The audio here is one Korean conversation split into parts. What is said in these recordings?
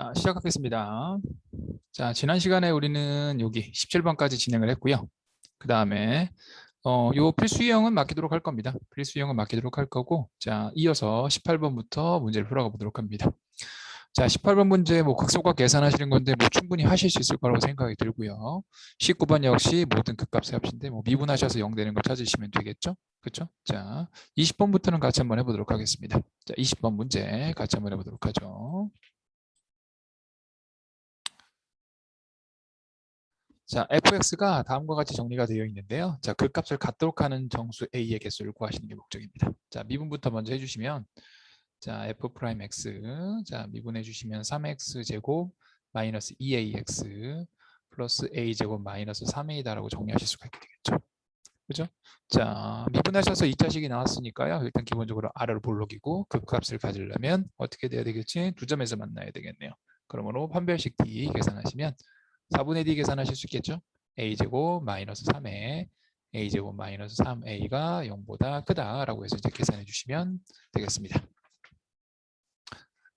자, 시작하겠습니다. 자, 지난 시간에 우리는 여기 17번까지 진행을 했고요. 그 다음에 요 필수 유형은 맡기도록 할 겁니다. 필수 유형은 맡기도록 할 거고, 자, 이어서 18번부터 문제를 풀어가 보도록 합니다. 자, 18번 문제 뭐 극소각 계산하시는 건데 뭐 충분히 하실 수 있을 거라고 생각이 들고요. 19번 역시 모든 극값의 합인데 뭐 미분하셔서 0 되는 거 찾으시면 되겠죠? 그렇죠? 자, 20번부터는 같이 한번 해보도록 하겠습니다. 자, 20번 문제 같이 한번 해보도록 하죠. 자, fx가 다음과 같이 정리가 되어 있는데요. 자, 그 값을 갖도록 하는 정수 a의 개수를 구하시는 게 목적입니다. 자, 미분부터 먼저 해주시면, 자, f'(x), 자, 미분해 주시면 3x 제곱 마이너스 2ax 플러스 a 제곱 마이너스 3a다라고 정리하실 수가 있게 되겠죠. 그죠? 자, 미분하셔서 2차식이 나왔으니까요. 일단 기본적으로 아래로 볼록이고 그 값을 가지려면 어떻게 돼야 되겠지? 두 점에서 만나야 되겠네요. 그러므로 판별식 d 계산하시면 4분의 d 계산하실 수 있겠죠? a제곱 마이너스 3에 a제곱 마이너스 3a가 0보다 크다라고 해서 이제 계산해 주시면 되겠습니다.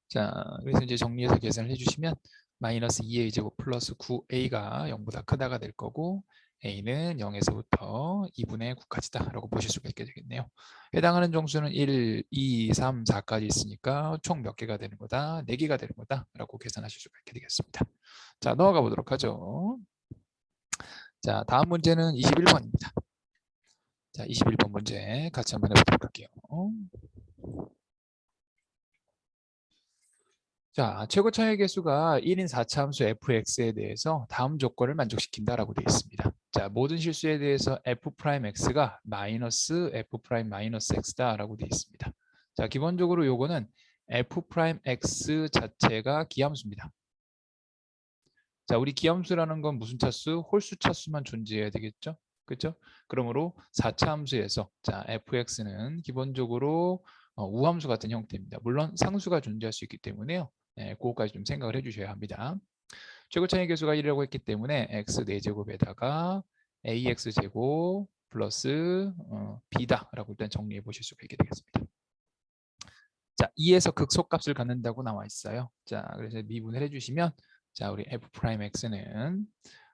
자, 그래서 이제 정리해서 계산을 해주시면 마이너스 2a제곱 플러스 9a가 0보다 크다가 될 거고 a는 0에서부터 2분의 9까지다 라고 보실 수가 있게 되겠네요. 해당하는 정수는 1, 2, 3, 4까지 있으니까 총 몇 개가 되는 거다? 4개가 되는 거다 라고 계산하실 수가 있게 되겠습니다. 자, 넘어가 보도록 하죠. 자, 다음 문제는 21번입니다. 자, 21번 문제 같이 한번 해보도록 할게요. 자, 최고 차이 개수가 1인 4차 함수 fx에 대해서 다음 조건을 만족시킨다라고 되어 있습니다. 자, 모든 실수에 대해서 f'x가 마이너스 f'-x다라고 되어 있습니다. 자, 기본적으로 요거는 f'x 자체가 기함수입니다. 자, 우리 기함수라는 건 무슨 차수? 홀수 차수만 존재해야 되겠죠? 그렇죠? 그러므로 4차 함수에서 자, fx는 기본적으로 우함수 같은 형태입니다. 물론 상수가 존재할 수 있기 때문에요. 네, 그거까지 좀 생각을 해주셔야 합니다. 최고 차이 개수가 1이라고 했기 때문에 x 4제곱에다가 ax 제곱 플러스 b다라고 일단 정리해 보실 수가 있게 되겠습니다. 자, 2에서 극소값을 갖는다고 나와 있어요. 자, 그래서 미분을 해주시면 자, 우리 f'x는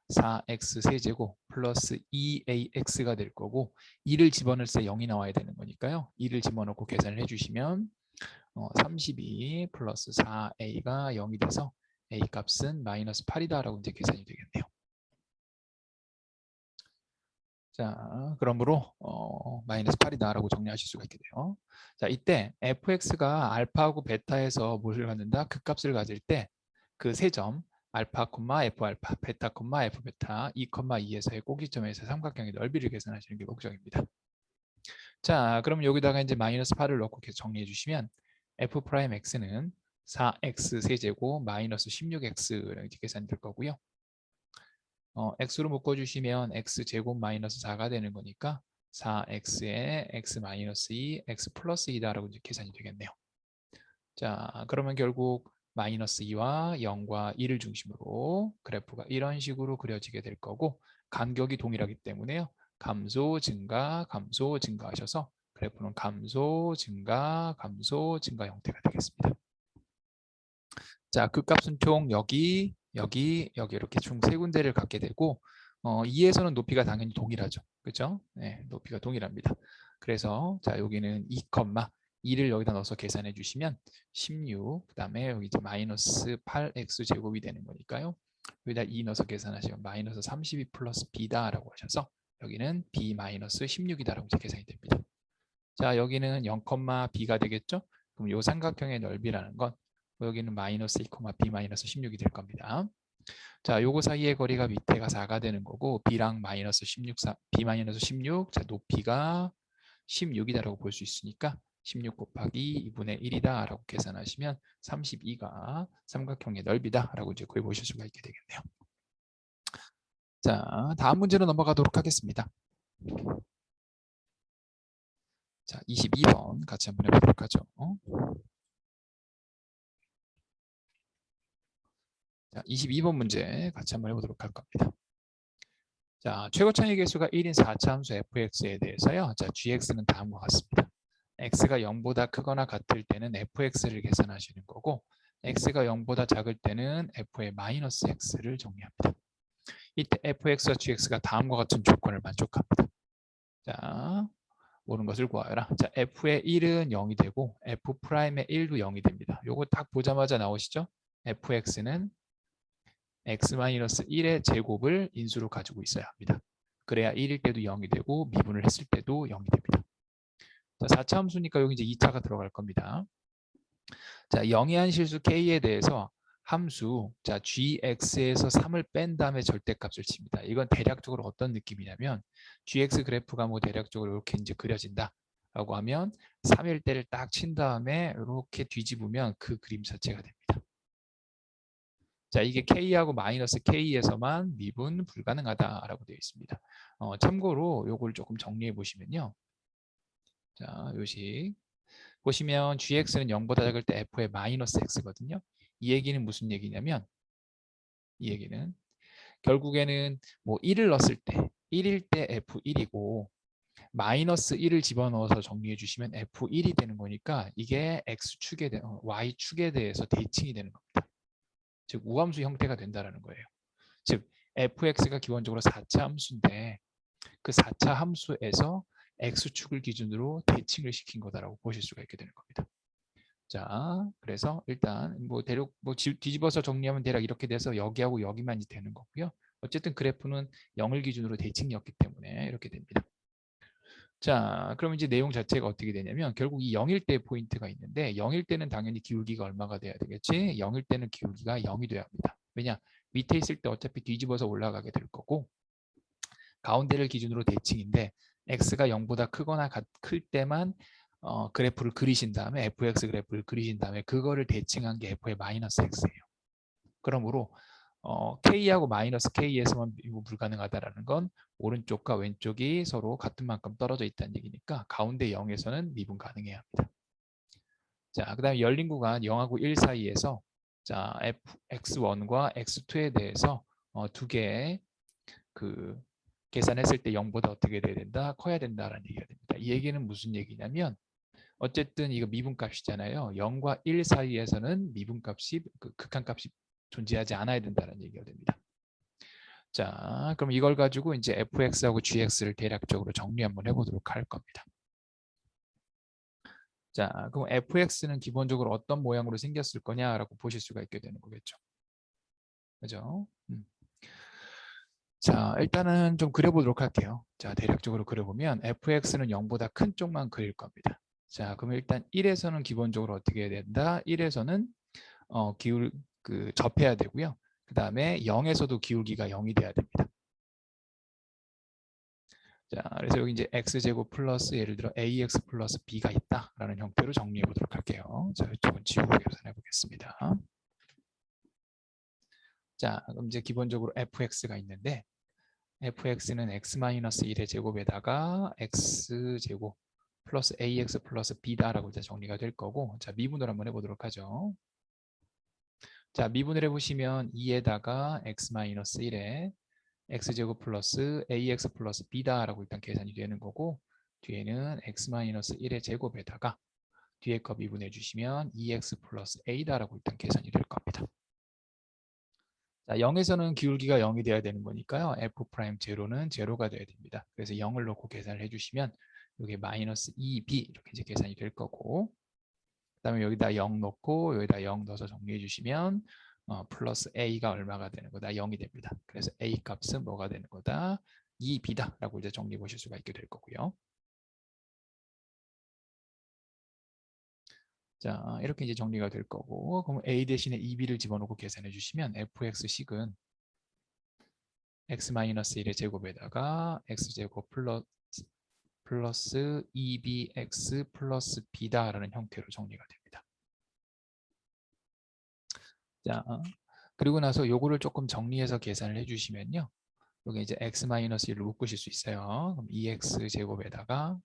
4x 세제곱 플러스 2ax가 될 거고 2를 집어넣을 때 0이 나와야 되는 거니까요. 2를 집어넣고 계산을 해주시면 32 플러스 4a가 0이 돼서 a 값은 마이너스 8이다라고 이제 계산이 되겠네요. 자, 그러므로 마이너스 8이다라고 정리하실 수가 있게 돼요. 자, 이때 fx가 알파하고 베타에서 무엇을 갖는다? 그 값을 가질 때 그 세 점 알파, f 알파, 베타, f 베타, 2, 2에서의 꼭지점에서 삼각형의 넓이를 계산하시는 게 목적입니다. 자, 그럼 여기다가 이제 마이너스 8을 넣고 계속 정리해 주시면 f'x는 4x 세제곱 마이너스 16x 이렇게 계산이 될 거고요. x로 묶어주시면 x제곱 마이너스 4가 되는 거니까 4x에 x 마이너스 2, x 플러스 2다라고 이제 계산이 되겠네요. 자, 그러면 결국 마이너스 2와 0과 1을 중심으로 그래프가 이런 식으로 그려지게 될 거고 간격이 동일하기 때문에요. 감소, 증가, 감소, 증가 하셔서 그래프는 감소, 증가, 감소, 증가 형태가 되겠습니다. 자, 그 값은 총 여기 이렇게 총 세 군데를 갖게 되고 2에서는 높이가 당연히 동일하죠. 그렇죠? 네, 높이가 동일합니다. 그래서 자, 여기는 2를 여기다 넣어서 계산해 주시면 16, 그다음에 여기 이제 마이너스 8x 제곱이 되는 거니까요. 여기다 2 넣어서 계산하시면 마이너스 32 플러스 b다라고 하셔서 여기는 b 마이너스 16이다라고 이제 계산이 됩니다. 자, 여기는 0, b가 되겠죠? 그럼 이 삼각형의 넓이라는 건 여기는 마이너스 2, b 마이너스 16이 될 겁니다. 자, 요거 사이의 거리가 밑에가 4가 되는 거고 b랑 마이너스 16, b 마이너스 16, 자, 높이가 16이다라고 볼 수 있으니까 16 곱하기 2분의 1이다라고 계산하시면 32가 삼각형의 넓이다라고 이제 구해 보실 수가 있게 되겠네요. 자, 다음 문제로 넘어가도록 하겠습니다. 자, 22번 같이 한번 해보도록 하죠. 자, 22번 문제 같이 한번 해보도록 할 겁니다. 자, 최고 차이 개수가 1인 4차 함수 fx에 대해서요. 자, gx는 다음과 같습니다. x가 0보다 크거나 같을 때는 fx를 계산하시는 거고 x가 0보다 작을 때는 f의 마이너스 x를 정리합니다. 이때 fx와 gx가 다음과 같은 조건을 만족합니다. 자, 모르는 것을 구하여라. 자, f의 1은 0이 되고 f'의 1도 0이 됩니다. 요거 딱 보자마자 나오시죠? fx는 x-1의 제곱을 인수로 가지고 있어야 합니다. 그래야 1일 때도 0이 되고 미분을 했을 때도 0이 됩니다. 자, 4차 함수니까 여기 이제 2차가 들어갈 겁니다. 자, 영이한 실수 k에 대해서 함수 자 gx에서 3을 뺀 다음에 절대값을 칩니다. 이건 대략적으로 어떤 느낌이냐면 gx 그래프가 뭐 대략적으로 이렇게 이제 그려진다 라고 하면 3일 때를 딱 친 다음에 이렇게 뒤집으면 그 그림 자체가 됩니다. 자, 이게 k하고 마이너스 k에서만 미분 불가능하다라고 되어 있습니다. 참고로 요걸 조금 정리해 보시면요. 자, 요식 보시면 gx는 0보다 작을 때 f의 마이너스 x거든요. 이 얘기는 무슨 얘기냐면 이 얘기는 결국에는 뭐 1을 넣었을 때 1일 때 f1이고 마이너스 1을 집어넣어서 정리해 주시면 f1이 되는 거니까 이게 x축에 y축에 대해서 대칭이 되는 겁니다. 즉 우함수 형태가 된다는 거예요. 즉 fx가 기본적으로 4차 함수인데 그 4차 함수에서 x축을 기준으로 대칭을 시킨 거다라고 보실 수가 있게 되는 겁니다. 자, 그래서 일단 뭐 대략 뭐 뒤집어서 정리하면 대략 이렇게 돼서 여기하고 여기만 되는 거고요. 어쨌든 그래프는 0을 기준으로 대칭이었기 때문에 이렇게 됩니다. 자, 그럼 이제 내용 자체가 어떻게 되냐면 결국 이 0일 때 포인트가 있는데 0일 때는 당연히 기울기가 얼마가 돼야 되겠지? 0일 때는 기울기가 0이 돼야 합니다. 왜냐? 밑에 있을 때 어차피 뒤집어서 올라가게 될 거고 가운데를 기준으로 대칭인데 x가 0보다 크거나 클 때만 그래프를 그리신 다음에 fx 그래프를 그리신 다음에 그거를 대칭한 게 f의 마이너스 x예요. 그러므로 k하고 마이너스 k에서만 미분 불가능하다라는 건 오른쪽과 왼쪽이 서로 같은 만큼 떨어져 있다는 얘기니까 가운데 0에서는 미분 가능해야 합니다. 자, 그 다음에 열린 구간 0하고 1 사이에서 자, x1과 x2에 대해서 두 개의 그 계산했을 때 0보다 어떻게 돼야 된다? 커야 된다라는 얘기가 됩니다. 이 얘기는 무슨 얘기냐면 어쨌든 이거 미분값이잖아요. 0과 1 사이에서는 미분값이 극한값이 존재하지 않아야 된다는 얘기가 됩니다. 자, 그럼 이걸 가지고 이제 fx하고 gx를 대략적으로 정리 한번 해보도록 할 겁니다. 자, 그럼 fx는 기본적으로 어떤 모양으로 생겼을 거냐라고 보실 수가 있게 되는 거겠죠. 그죠? 자, 일단은 좀 그려보도록 할게요. 자, 대략적으로 그려보면 fx는 0보다 큰 쪽만 그릴 겁니다. 자, 그럼 일단 1에서는 기본적으로 어떻게 해야 된다? 1에서는 접해야 되고요. 그 다음에 0에서도 기울기가 0이 돼야 됩니다. 자, 그래서 여기 이제 x제곱 플러스 예를 들어 ax 플러스 b가 있다라는 형태로 정리해 보도록 할게요. 자, 이쪽은 지우고 계산해 보겠습니다. 자, 그럼 이제 기본적으로 fx가 있는데 fx는 x-1의 제곱에다가 x제곱 플러스 ax 플러스 b다라고 이제 정리가 될 거고, 자, 미분을 한번 해보도록 하죠. 자, 미분을 해보시면 2에다가 x-1에 x제곱 플러스 ax 플러스 b다라고 일단 계산이 되는 거고, 뒤에는 x-1의 제곱에다가 뒤에 거 미분해 주시면 2x 플러스 a다라고 일단 계산이 될 겁니다. 자, 0에서는 기울기가 0이 돼야 되는 거니까요. f'0는 제로가 돼야 됩니다. 그래서 0을 넣고 계산을 해주시면 이게 마이너스 2b 이렇게 이제 계산이 될 거고, 그다음에 여기다 0 넣고 여기다 0 넣어서 정리해 주시면 플러스 a가 얼마가 되는 거다? 0이 됩니다. 그래서 a 값은 뭐가 되는 거다? 2b다라고 이제 정리해 보실 수가 있게 될 거고요. 자, 이렇게 이제 정리가 될 거고, 그럼 a 대신에 2b를 집어넣고 계산해 주시면 fx식은 x-1의 제곱에다가 x제곱 플러스 2bx 플러스 b다라는 형태로 정리가 됩니다. 자, 그리고 나서 요거를 조금 정리해서 계산을 해주시면요. 여기 이제 x-1을 묶으실 수 있어요. 그럼 2x 제곱에다가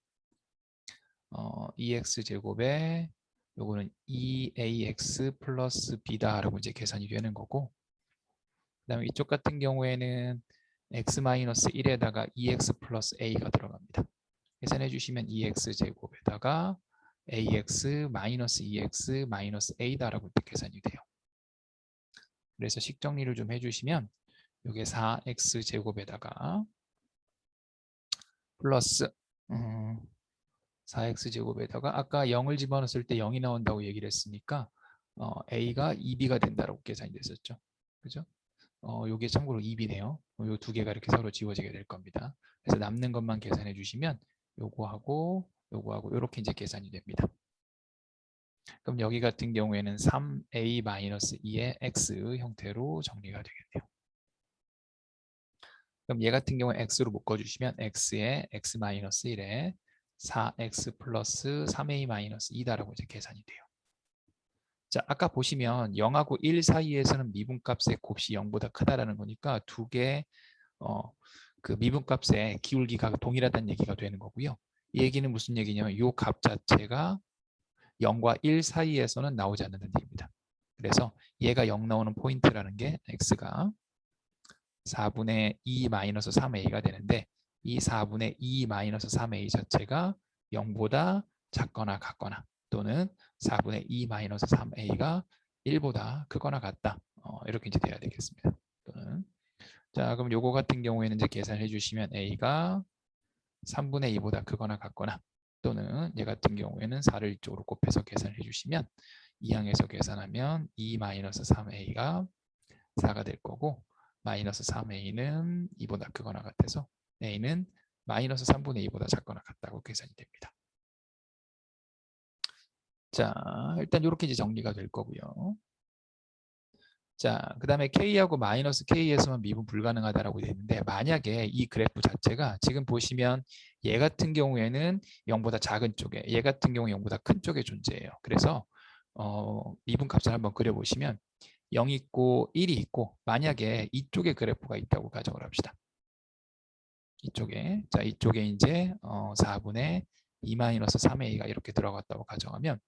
2x 제곱에 요거는 2ax 플러스 b다라고 이제 계산이 되는 거고, 그다음에 이쪽 같은 경우에는 x-1에다가 2x 플러스 a가 들어갑니다. 계산해 주시면 2x 제곱에다가 ax 마이너스 2x 마이너스 a다라고 이렇게 계산이 돼요. 그래서 식정리를 좀 해주시면 이게 4x 제곱에다가 플러스 4x 제곱에다가 아까 0을 집어넣었을 때 0이 나온다고 얘기를 했으니까 a가 2b가 된다라고 계산이 됐었죠. 그죠? 요게 참고로 2b네요. 요 두 개가 이렇게 서로 지워지게 될 겁니다. 그래서 남는 것만 계산해 주시면 요거하고 요거하고 이렇게 이제 계산이 됩니다. 그럼 여기 같은 경우에는 3a-2의 x 형태로 정리가 되겠네요. 그럼 얘 같은 경우에 x로 묶어주시면 x에 x-1에 4x 플러스 3a-2다라고 이제 계산이 돼요. 자, 아까 보시면 0하고 1 사이에서는 미분값의 곱이 0보다 크다라는 거니까 두 개의 그 미분값의 기울기가 동일하다는 얘기가 되는 거고요. 이 얘기는 무슨 얘기냐면 이 값 자체가 0과 1 사이에서는 나오지 않는다는 얘기입니다. 그래서 얘가 0 나오는 포인트라는 게 x가 4분의 2 마이너스 3a가 되는데 이 4분의 2 마이너스 3a 자체가 0보다 작거나 같거나 또는 4분의 2 마이너스 3a가 1보다 크거나 같다. 이렇게 이제 돼야 되겠습니다. 또는 자, 그럼 요거 같은 경우에는 이제 계산해 주시면 a가 3분의 2보다 크거나 같거나 또는 얘 같은 경우에는 4를 이쪽으로 곱해서 계산해 주시면 2항에서 계산하면 2 마이너스 3a가 4가 될 거고 마이너스 3a는 2보다 크거나 같아서 a는 마이너스 3분의 2보다 작거나 같다고 계산이 됩니다. 자, 일단 이렇게 이제 정리가 될 거고요. 자, 그 다음에 K하고 마이너스 K에서만 미분 불가능하다라고 되어 있는데 만약에 이 그래프 자체가 지금 보시면 얘 같은 경우에는 0보다 작은 쪽에 얘 같은 경우 0보다 큰 쪽에 존재해요. 그래서 미분 값을 한번 그려보시면 0 있고 1이 있고 만약에 이쪽에 그래프가 있다고 가정을 합시다. 이쪽에 자 이쪽에 이제 4분의 2-3a가 이렇게 들어갔다고 가정하면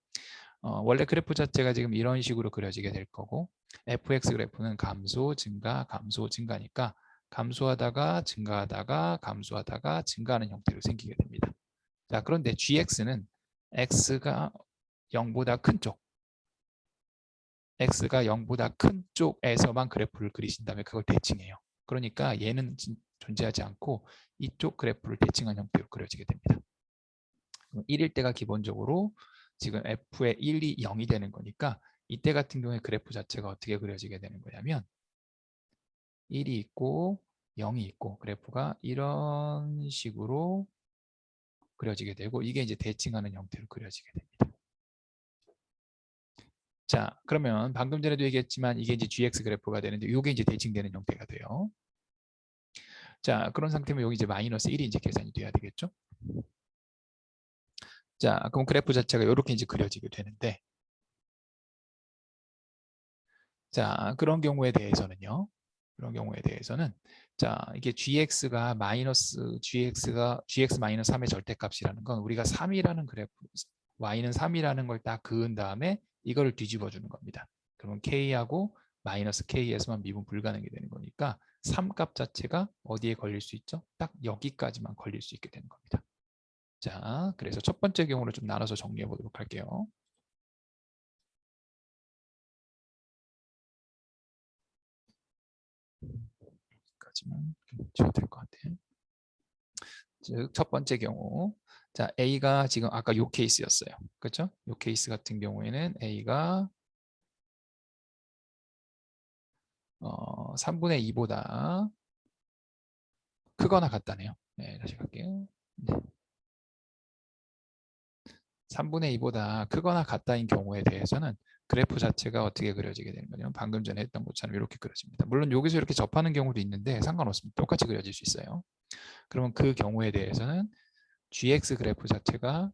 원래 그래프 자체가 지금 이런 식으로 그려지게 될 거고 fx 그래프는 감소, 증가, 감소, 증가니까 감소하다가 증가하다가 감소하다가 증가하는 형태로 생기게 됩니다. 자, 그런데 gx는 x가 0보다 큰 쪽, x가 0보다 큰 쪽에서만 그래프를 그리신다면 그걸 대칭해요. 그러니까 얘는 존재하지 않고 이쪽 그래프를 대칭한 형태로 그려지게 됩니다. 1일 때가 기본적으로 지금 f의 1이 0이 되는 거니까 이때 같은 경우에 그래프 자체가 어떻게 그려지게 되는 거냐면 1이 있고 0이 있고 그래프가 이런 식으로 그려지게 되고 이게 이제 대칭하는 형태로 그려지게 됩니다. 자, 그러면 방금 전에도 얘기했지만 이게 이제 GX 그래프가 되는데 이게 이제 대칭되는 형태가 돼요. 자, 그런 상태면 여기 이제 마이너스 1이 이제 계산이 돼야 되겠죠? 자, 그럼 그래프 자체가 이렇게 이제 그려지게 되는데 자, 그런 경우에 대해서는요. 그런 경우에 대해서는 자, 이게 gx가 마이너스 gx 마이너스 3의 절대값이라는 건 우리가 3이라는 그래프 y는 3이라는 걸 딱 그은 다음에 이거를 뒤집어 주는 겁니다. 그러면 k하고 마이너스 k에서만 미분 불가능이 되는 거니까 3값 자체가 어디에 걸릴 수 있죠? 딱 여기까지만 걸릴 수 있게 되는 겁니다. 자, 그래서 첫 번째 경우를 좀 나눠서 정리해 보도록 할게요. 여기까지만 지워도 될 것 같아요. 즉, 첫 번째 경우. 자, A가 지금 아까 요 케이스였어요. 그렇죠? 요 케이스 같은 경우에는 A가 3분의 2보다 크거나 같다네요. 네, 다시 갈게요. 네. 3분의 2보다 크거나 같다인 경우에 대해서는 그래프 자체가 어떻게 그려지게 되는 거냐면 방금 전에 했던 것처럼 이렇게 그려집니다. 물론 여기서 이렇게 접하는 경우도 있는데 상관없습니다. 똑같이 그려질 수 있어요. 그러면 그 경우에 대해서는 GX 그래프 자체가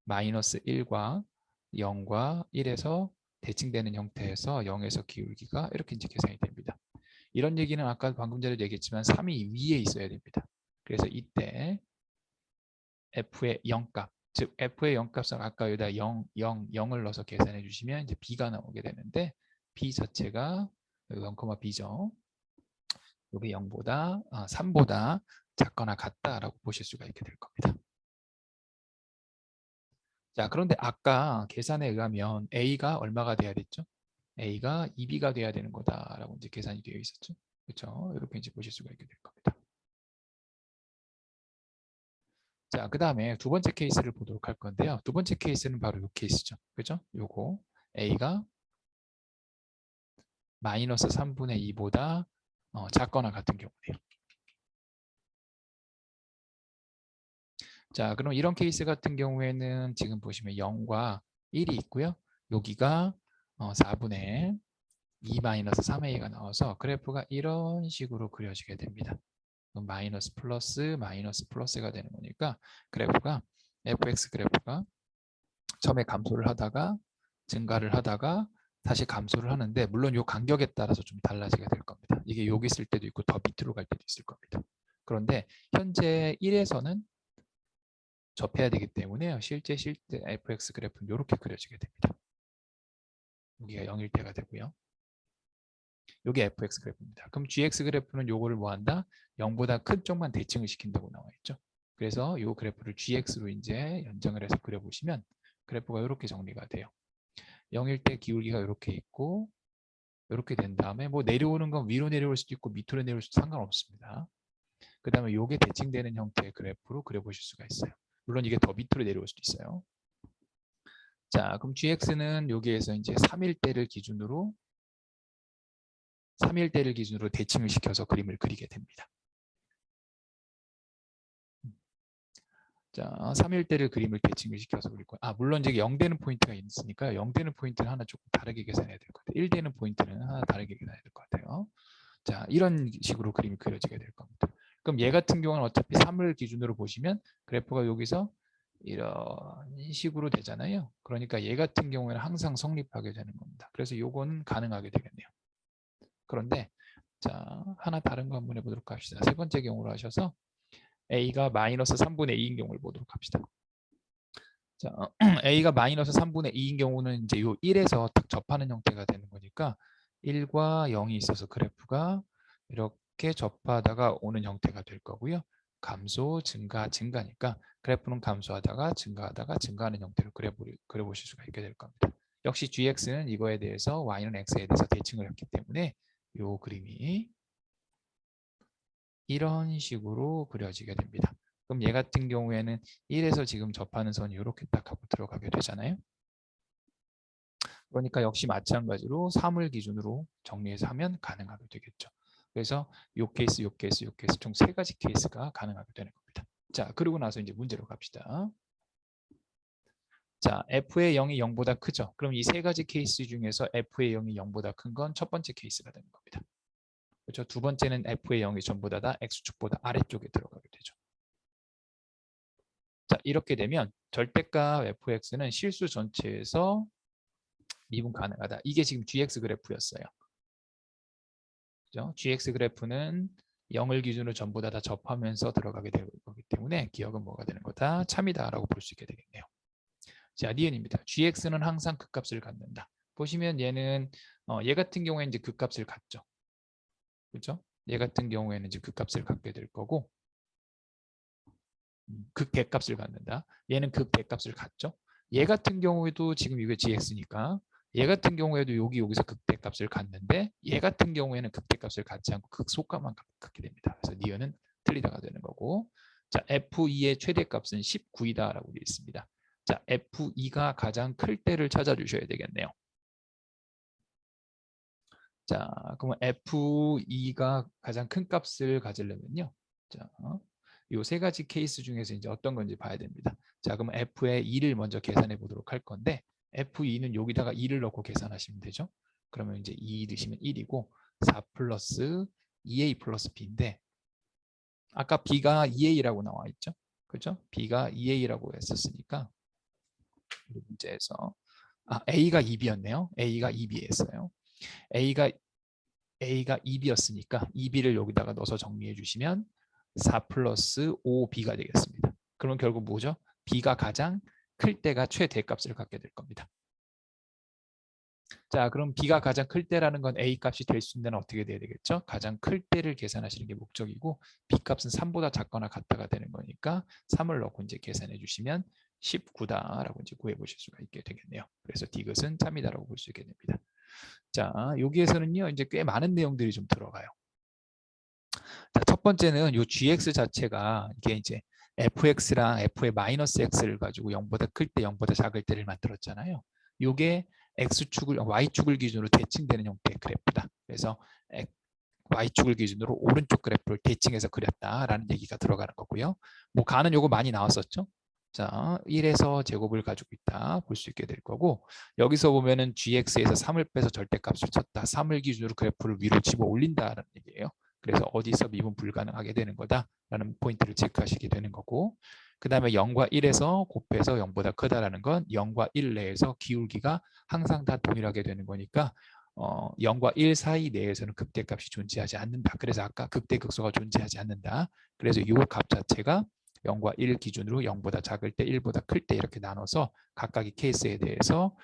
마이너스 1과 0과 1에서 대칭되는 형태에서 0에서 기울기가 이렇게 이제 계산이 됩니다. 이런 얘기는 아까 방금 전에 얘기했지만 3이 위에 있어야 됩니다. 그래서 이때 f의 0값, 즉 f의 0값은 아까 여기다 0, 0, 0을 넣어서 계산해 주시면 이제 b가 나오게 되는데 b 자체가 0, b죠. 여기 0보다 3보다 작거나 같다라고 보실 수가 있게 될 겁니다. 자, 그런데 아까 계산에 의하면 A가 얼마가 돼야 됐죠? A가 2B가 돼야 되는 거다라고 이제 계산이 되어 있었죠. 그렇죠? 이렇게 이제 보실 수가 있게 될 겁니다. 자, 그 다음에 두 번째 케이스를 보도록 할 건데요. 두 번째 케이스는 바로 이 케이스죠. 그죠? 요거 A가 마이너스 3분의 2보다 작거나 같은 경우네요. 자, 그럼 이런 케이스 같은 경우에는 지금 보시면 0과 1이 있고요. 여기가 4분의 2 마이너스 3a가 나와서 그래프가 이런 식으로 그려지게 됩니다. 마이너스 플러스가 되는 거니까 그래프가 fx 그래프가 처음에 감소를 하다가 증가를 하다가 다시 감소를 하는데 물론 이 간격에 따라서 좀 달라지게 될 겁니다. 이게 여기 있을 때도 있고 더 밑으로 갈 때도 있을 겁니다. 그런데 현재 1에서는 접해야 되기 때문에 실제 fx 그래프는 이렇게 그려지게 됩니다. 여기가 0일 때가 되고요. 이게 fx 그래프입니다. 그럼 gx 그래프는 요거를 뭐 한다? 0보다 큰 쪽만 대칭을 시킨다고 나와 있죠. 그래서 이 그래프를 gx로 이제 연정을 해서 그려보시면 그래프가 이렇게 정리가 돼요. 0일 때 기울기가 이렇게 있고 이렇게 된 다음에 뭐 내려오는 건 위로 내려올 수도 있고 밑으로 내려올 수도 상관없습니다. 그 다음에 요게 대칭되는 형태의 그래프로 그려보실 수가 있어요. 물론 이게 더 밑으로 내려올 수도 있어요. 자, 그럼 gx는 여기에서 이제 3일대를 기준으로 대칭을 시켜서 그림을 그리게 됩니다. 자, 3일대를 그림을 대칭을 시켜서 그릴 거예요. 물론 이제 0되는 포인트가 있으니까 0되는 포인트는 하나 조금 다르게 계산해야 될 것 같아요. 1되는 포인트는 하나 다르게 계산해야 될 것 같아요. 자, 이런 식으로 그림이 그려지게 될 겁니다. 그럼 얘 같은 경우는 어차피 3을 기준으로 보시면 그래프가 여기서 이런 식으로 되잖아요. 그러니까 얘 같은 경우에는 항상 성립하게 되는 겁니다. 그래서 요거는 가능하게 되겠네요. 그런데 자, 하나 다른 거 한번 해보도록 합시다. 세 번째 경우로 하셔서 A가 마이너스 3분의 2인 경우를 보도록 합시다. 자, A가 마이너스 3분의 2인 경우는 이제 요 1에서 딱 접하는 형태가 되는 거니까 1과 0이 있어서 그래프가 이렇게 접하다가 오는 형태가 될 거고요. 감소, 증가, 증가니까 그래프는 감소하다가 증가하다가 증가하는 형태로 그려보실 수가 있게 될 겁니다. 역시 gx는 이거에 대해서 y는 x에 대해서 대칭을 했기 때문에 이 그림이 이런 식으로 그려지게 됩니다. 그럼 얘 같은 경우에는 1에서 지금 접하는 선이 이렇게 딱 하고 들어가게 되잖아요. 그러니까 역시 마찬가지로 3을 기준으로 정리해서 하면 가능하게 되겠죠. 그래서 요 케이스, 요 케이스, 요 케이스 총 3가지 케이스가 가능하게 되는 겁니다. 자, 그러고 나서 이제 문제로 갑시다. 자, f의 0이 0보다 크죠. 그럼 이 3가지 케이스 중에서 f의 0이 0보다 큰 건 첫 번째 케이스가 되는 겁니다. 그렇죠? 두 번째는 f의 0이 전부 다 x축보다 아래쪽에 들어가게 되죠. 자, 이렇게 되면 절대값 fx는 실수 전체에서 미분 가능하다. 이게 지금 gx 그래프였어요. 그죠? gx 그래프는 0을 기준으로 전부 다 접하면서 들어가게 될 거기 때문에 기억은 뭐가 되는 거다? 참이다라고 볼 수 있게 되겠네요. 자, 니은입니다. gx는 항상 극값을 갖는다. 보시면 얘는 얘 같은 경우에는 이제 극값을 갖죠. 그렇죠? 얘 같은 경우에는 이제 극값을 갖게 될 거고 극대값을 갖는다. 얘는 극대값을 갖죠. 얘 같은 경우에도 지금 이게 gx니까 얘 같은 경우에도 여기서 극대값을 갖는데 얘 같은 경우에는 극대값을 갖지 않고 극소값만 갖게 됩니다. 그래서 니은은 틀리다가 되는 거고 자 f2의 최대값은 19이다라고 되어 있습니다. 자 f2가 가장 클 때를 찾아주셔야 되겠네요. 자 그러면 f2가 가장 큰 값을 가지려면요. 자 요 3가지 케이스 중에서 이제 어떤 건지 봐야 됩니다. 자, 그럼 f의 2를 먼저 계산해 보도록 할 건데 f2는 여기다가 2를 넣고 계산하시면 되죠. 그러면 이제 2 넣으시면 1이고 4 플러스 2a 플러스 b인데 아까 b가 2a라고 나와 있죠. 그렇죠? b가 2a라고 했었으니까 문제에서 a가 2b였네요. a가 2b였어요. a가 2b였으니까 2b를 여기다가 넣어서 정리해 주시면 4 플러스 5b가 되겠습니다. 그럼 결국 뭐죠? b가 가장 클 때가 최대값을 갖게 될 겁니다. 자, 그럼 b가 가장 클 때라는 건 a 값이 될 수 있는 데는 어떻게 돼야 되겠죠? 가장 클 때를 계산하시는 게 목적이고 b 값은 3보다 작거나 같다가 되는 거니까 3을 넣고 이제 계산해 주시면 19다라고 이제 구해 보실 수가 있게 되겠네요. 그래서 디귿은 참이다라고 볼 수 있게 됩니다. 자, 여기에서는요, 이제 꽤 많은 내용들이 좀 들어가요. 자, 첫 번째는 요 GX 자체가 이게 이제 fx랑 f의 마이너스 x를 가지고 0보다 클 때, 0보다 작을 때를 만들었잖아요. 요게 x축을, y축을 기준으로 대칭되는 형태의 그래프다. 그래서 y축을 기준으로 오른쪽 그래프를 대칭해서 그렸다라는 얘기가 들어가는 거고요. 뭐 가는 요거 많이 나왔었죠. 자, 1에서 제곱을 가지고 있다 볼 수 있게 될 거고, 여기서 보면은 gx에서 3을 빼서 절대값을 쳤다. 3을 기준으로 그래프를 위로 집어 올린다라는 얘기예요. 그래서 어디서 미분 불가능하게 되는 거다라는 포인트를 체크하시게 되는 거고, 그 다음에 0과 1에서 곱해서 0보다 크다라는 건 0과 1 내에서 기울기가 항상 다 동일하게 되는 거니까 0과 1 사이 내에서는 극대값이 존재하지 않는다. 그래서 아까 극대극소가 존재하지 않는다. 그래서 이 값 자체가 0과 1 기준으로 0보다 작을 때, 1보다 클 때 이렇게 나눠서 각각의 케이스에 대해서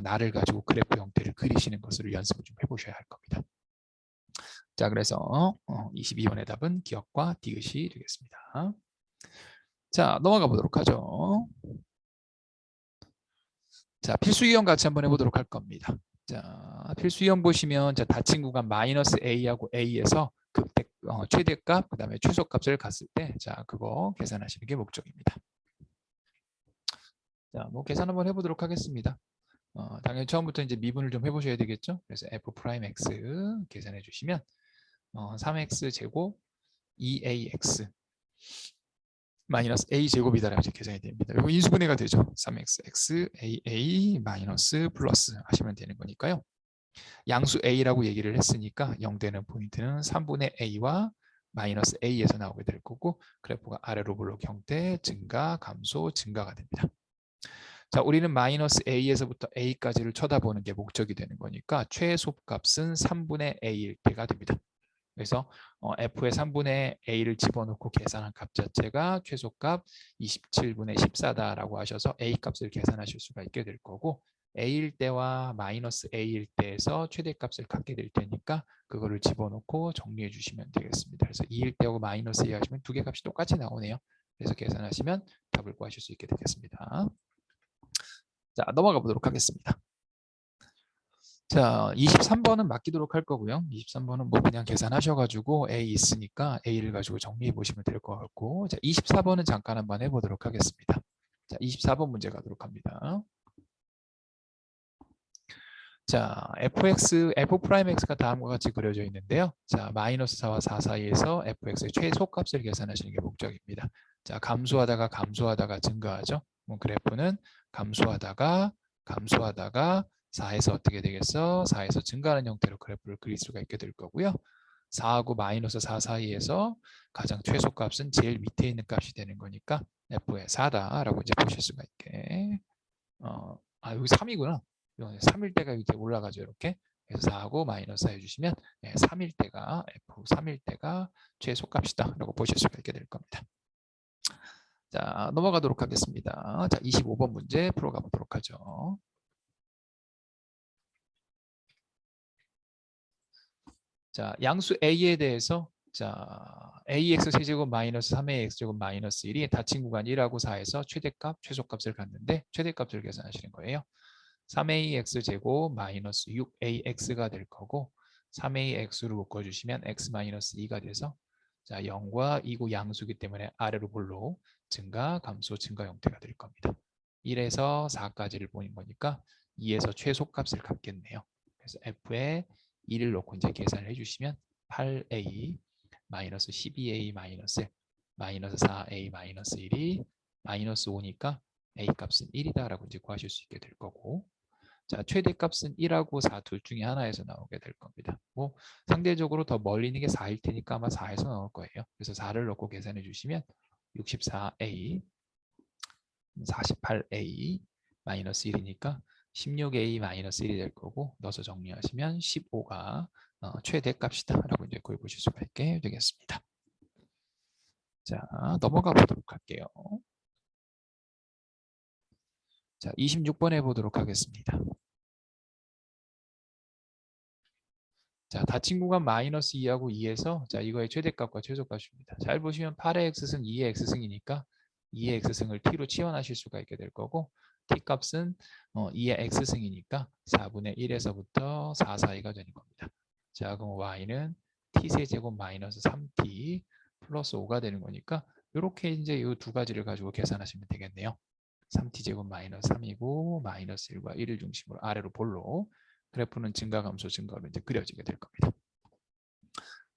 나를 가지고 그래프 형태를 그리시는 것을 연습을 좀 해보셔야 할 겁니다. 자, 그래서 22번의 답은 기억과 디귿이 되겠습니다. 자, 넘어가 보도록 하죠. 자, 필수 이형 같이 한번 해보도록 할 겁니다. 자, 필수 이형 보시면 자, 닫힌 구간 마이너스 a하고 a에서 극대, 최대값, 그 다음에 최소값을 갔을 때, 자, 그거 계산하시는 게 목적입니다. 자, 뭐 계산 한번 해보도록 하겠습니다. 당연히 처음부터 이제 미분을 좀 해보셔야 되겠죠. 그래서 f 프라임 x 계산해 주시면 3x 제곱 2ax 마이너스 a 제곱이다라고 이제 계산이 됩니다. 이거 인수분해가 되죠. 3x a 마이너스 플러스 하시면 되는 거니까요. 양수 a라고 얘기를 했으니까 0 되는 포인트는 3분의 a와 마이너스 a에서 나오게 될 거고, 그래프가 아래로 블록 형태 증가, 감소, 증가가 됩니다. 자, 우리는 마이너스 a에서부터 a까지를 쳐다보는 게 목적이 되는 거니까 최소값은 3분의 a일 때가 됩니다. 그래서 f의 3분의 a를 집어넣고 계산한 값 자체가 최소값 27분의 14다라고 하셔서 a 값을 계산하실 수가 있게 될 거고, a일 때와 마이너스 a일 때에서 최대값을 갖게 될 테니까 그거를 집어넣고 정리해 주시면 되겠습니다. 그래서 2일 때하고 마이너스 a 하시면 두 개 값이 똑같이 나오네요. 그래서 계산하시면 답을 구하실 수 있게 되겠습니다. 자, 넘어가 보도록 하겠습니다. 자, 23번은 맡기도록 할 거고요. 23번은 뭐 그냥 계산하셔가지고 A 있으니까 A를 가지고 정리해 보시면 될 것 같고, 자, 24번은 잠깐 한번 해보도록 하겠습니다. 자, 24번 문제 가도록 합니다. 자, f 프라임 x가 다음과 같이 그려져 있는데요. 자, 마이너스 4와 4 사이에서 fx의 최소값을 계산하시는 게 목적입니다. 자, 감소하다가 증가하죠. 그래프는 감소하다가 4에서 어떻게 되겠어? 4에서 증가하는 형태로 그래프를 그릴 수가 있게 될 거고요. 4하고 마이너스 4 사이에서 가장 최소값은 제일 밑에 있는 값이 되는 거니까 f의 4다라고 이제 보실 수가 있게. 여기 3이구나. 3일 때가 이렇게 올라가죠. 이렇게. 그래서 4하고 마이너스 4 해주시면 3일 때가 F3일 때가 최소값이다 라고 보실 수가 있게 될 겁니다. 자, 넘어가도록 하겠습니다. 자, 25번 문제 풀어가 보도록 하죠. 자, 양수 A에 대해서 자, ax 세제곱 마이너스 3ax 제곱 마이너스 1이 닫힌 구간 1하고 4에서 최대값, 최소값을 갖는데 최대값을 계산하시는 거예요. 3ax 제곱 마이너스 6ax가 될 거고 3ax로 묶어주시면 x 마이너스 2가 돼서 자 0과 2고 양수기 때문에 아래로 볼록 증가, 감소, 증가 형태가 될 겁니다. 1에서 4까지를 보는 거니까 2에서 최소값을 갖겠네요. 그래서 f에 2를 놓고 이제 계산을 해주시면 8a 마이너스 12a 마이너스 마이너스 4a 마이너스 1이 마이너스 5니까 a 값은 1이다라고 이제 구하실 수 있게 될 거고, 자 최대값은 1하고 4 둘 중에 하나에서 나오게 될 겁니다. 뭐 상대적으로 더 멀리 있는 게 4일 테니까 아마 4에서 나올 거예요. 그래서 4를 넣고 계산해 주시면 64a 48a 마이너스 1이니까 16a 마이너스 1이 될 거고, 넣어서 정리하시면 15가 최대값이다 라고 이제 구해 보실 수가 있게 되겠습니다. 자, 넘어가 보도록 할게요. 자, 26번 해보도록 하겠습니다. 자, 닫힌 구간 마이너스 2하고 2에서 자 이거의 최대값과 최소값입니다. 잘 보시면 8의 x승, 2의 x승이니까 2의 x승을 t로 치환하실 수가 있게 될 거고 t 값은 2의 x승이니까 4분의 1에서부터 4 사이가 되는 겁니다. 자, 그럼 y는 t세제곱 마이너스 3t 플러스 5가 되는 거니까 이렇게 이제 이 두 가지를 가지고 계산하시면 되겠네요. 3t제곱 마이너스 3이고 마이너스 1과 1을 중심으로 아래로 볼로 그래프는 증가감소 증가로 이제 그려지게 될 겁니다.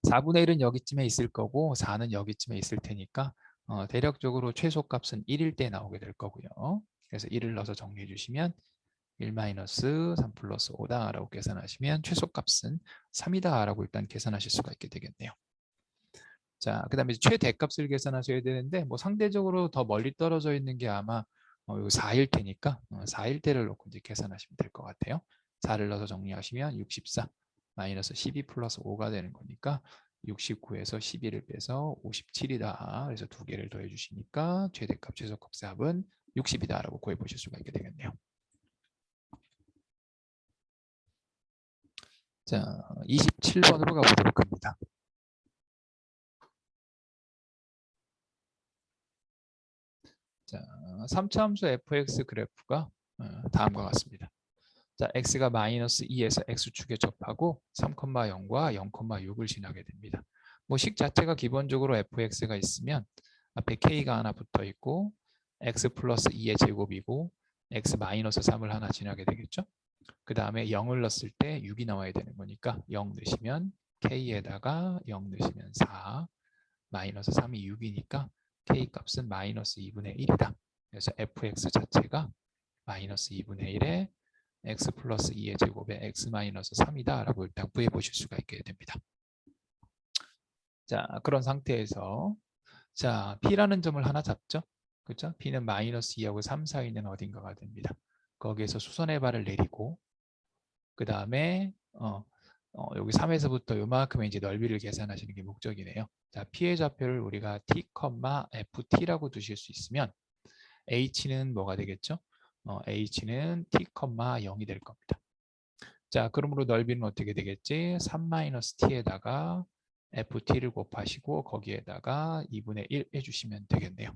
4분의 1은 여기쯤에 있을 거고 4는 여기쯤에 있을 테니까 대략적으로 최소값은 1일 때 나오게 될 거고요. 그래서 1을 넣어서 정리해 주시면 1 마이너스 3 플러스 5다 라고 계산하시면 최소값은 3이다 라고 일단 계산하실 수가 있게 되겠네요. 자, 그 다음에 최대값을 계산하셔야 되는데 뭐 상대적으로 더 멀리 떨어져 있는 게 아마 요 4일 테니까 4일 때를 놓고 이제 계산하시면 될 것 같아요. 4를 넣어서 정리하시면 64 마이너스 12 플러스 5가 되는 거니까 69에서 11을 빼서 57이다. 그래서 두 개를 더해 주시니까 최대값 최소값의 합은 60이다 라고 구해 보실 수가 있게 되겠네요. 자, 27번으로 가보도록 합니다. 자, 3차 함수 fx 그래프가 다음과 같습니다. 자, x가 마이너스 2에서 x축에 접하고 3,0과 0,6을 지나게 됩니다. 뭐 식 자체가 기본적으로 fx가 있으면 앞에 k가 하나 붙어 있고 x 플러스 2의 제곱이고 x 마이너스 3을 하나 지나게 되겠죠. 그 다음에 0을 넣었을 때 6이 나와야 되는 거니까 0 넣으시면 k에다가 0 넣으시면 4 마이너스 3이 6이니까 k 값은 마이너스 2분의 1이다. 그래서 fx 자체가 마이너스 2분의 1에 x 플러스 2의 제곱에 x 마이너스 3이다 라고 일단 구해 보실 수가 있게 됩니다. 자, 그런 상태에서 자, p라는 점을 하나 잡죠. 그렇죠? p는 마이너스 2하고 3 사이는 어딘가가 됩니다. 거기에서 수선의 발을 내리고 그 다음에 여기 3에서부터 요만큼의 이제 넓이를 계산하시는 게 목적이네요. 자, p의 좌표를 우리가 t, ft라고 두실 수 있으면 h는 뭐가 되겠죠? h는 t, 0이 될 겁니다. 자, 그러므로 넓이는 어떻게 되겠지? 3-t에다가 ft를 곱하시고 거기에다가 2분의 1 해주시면 되겠네요.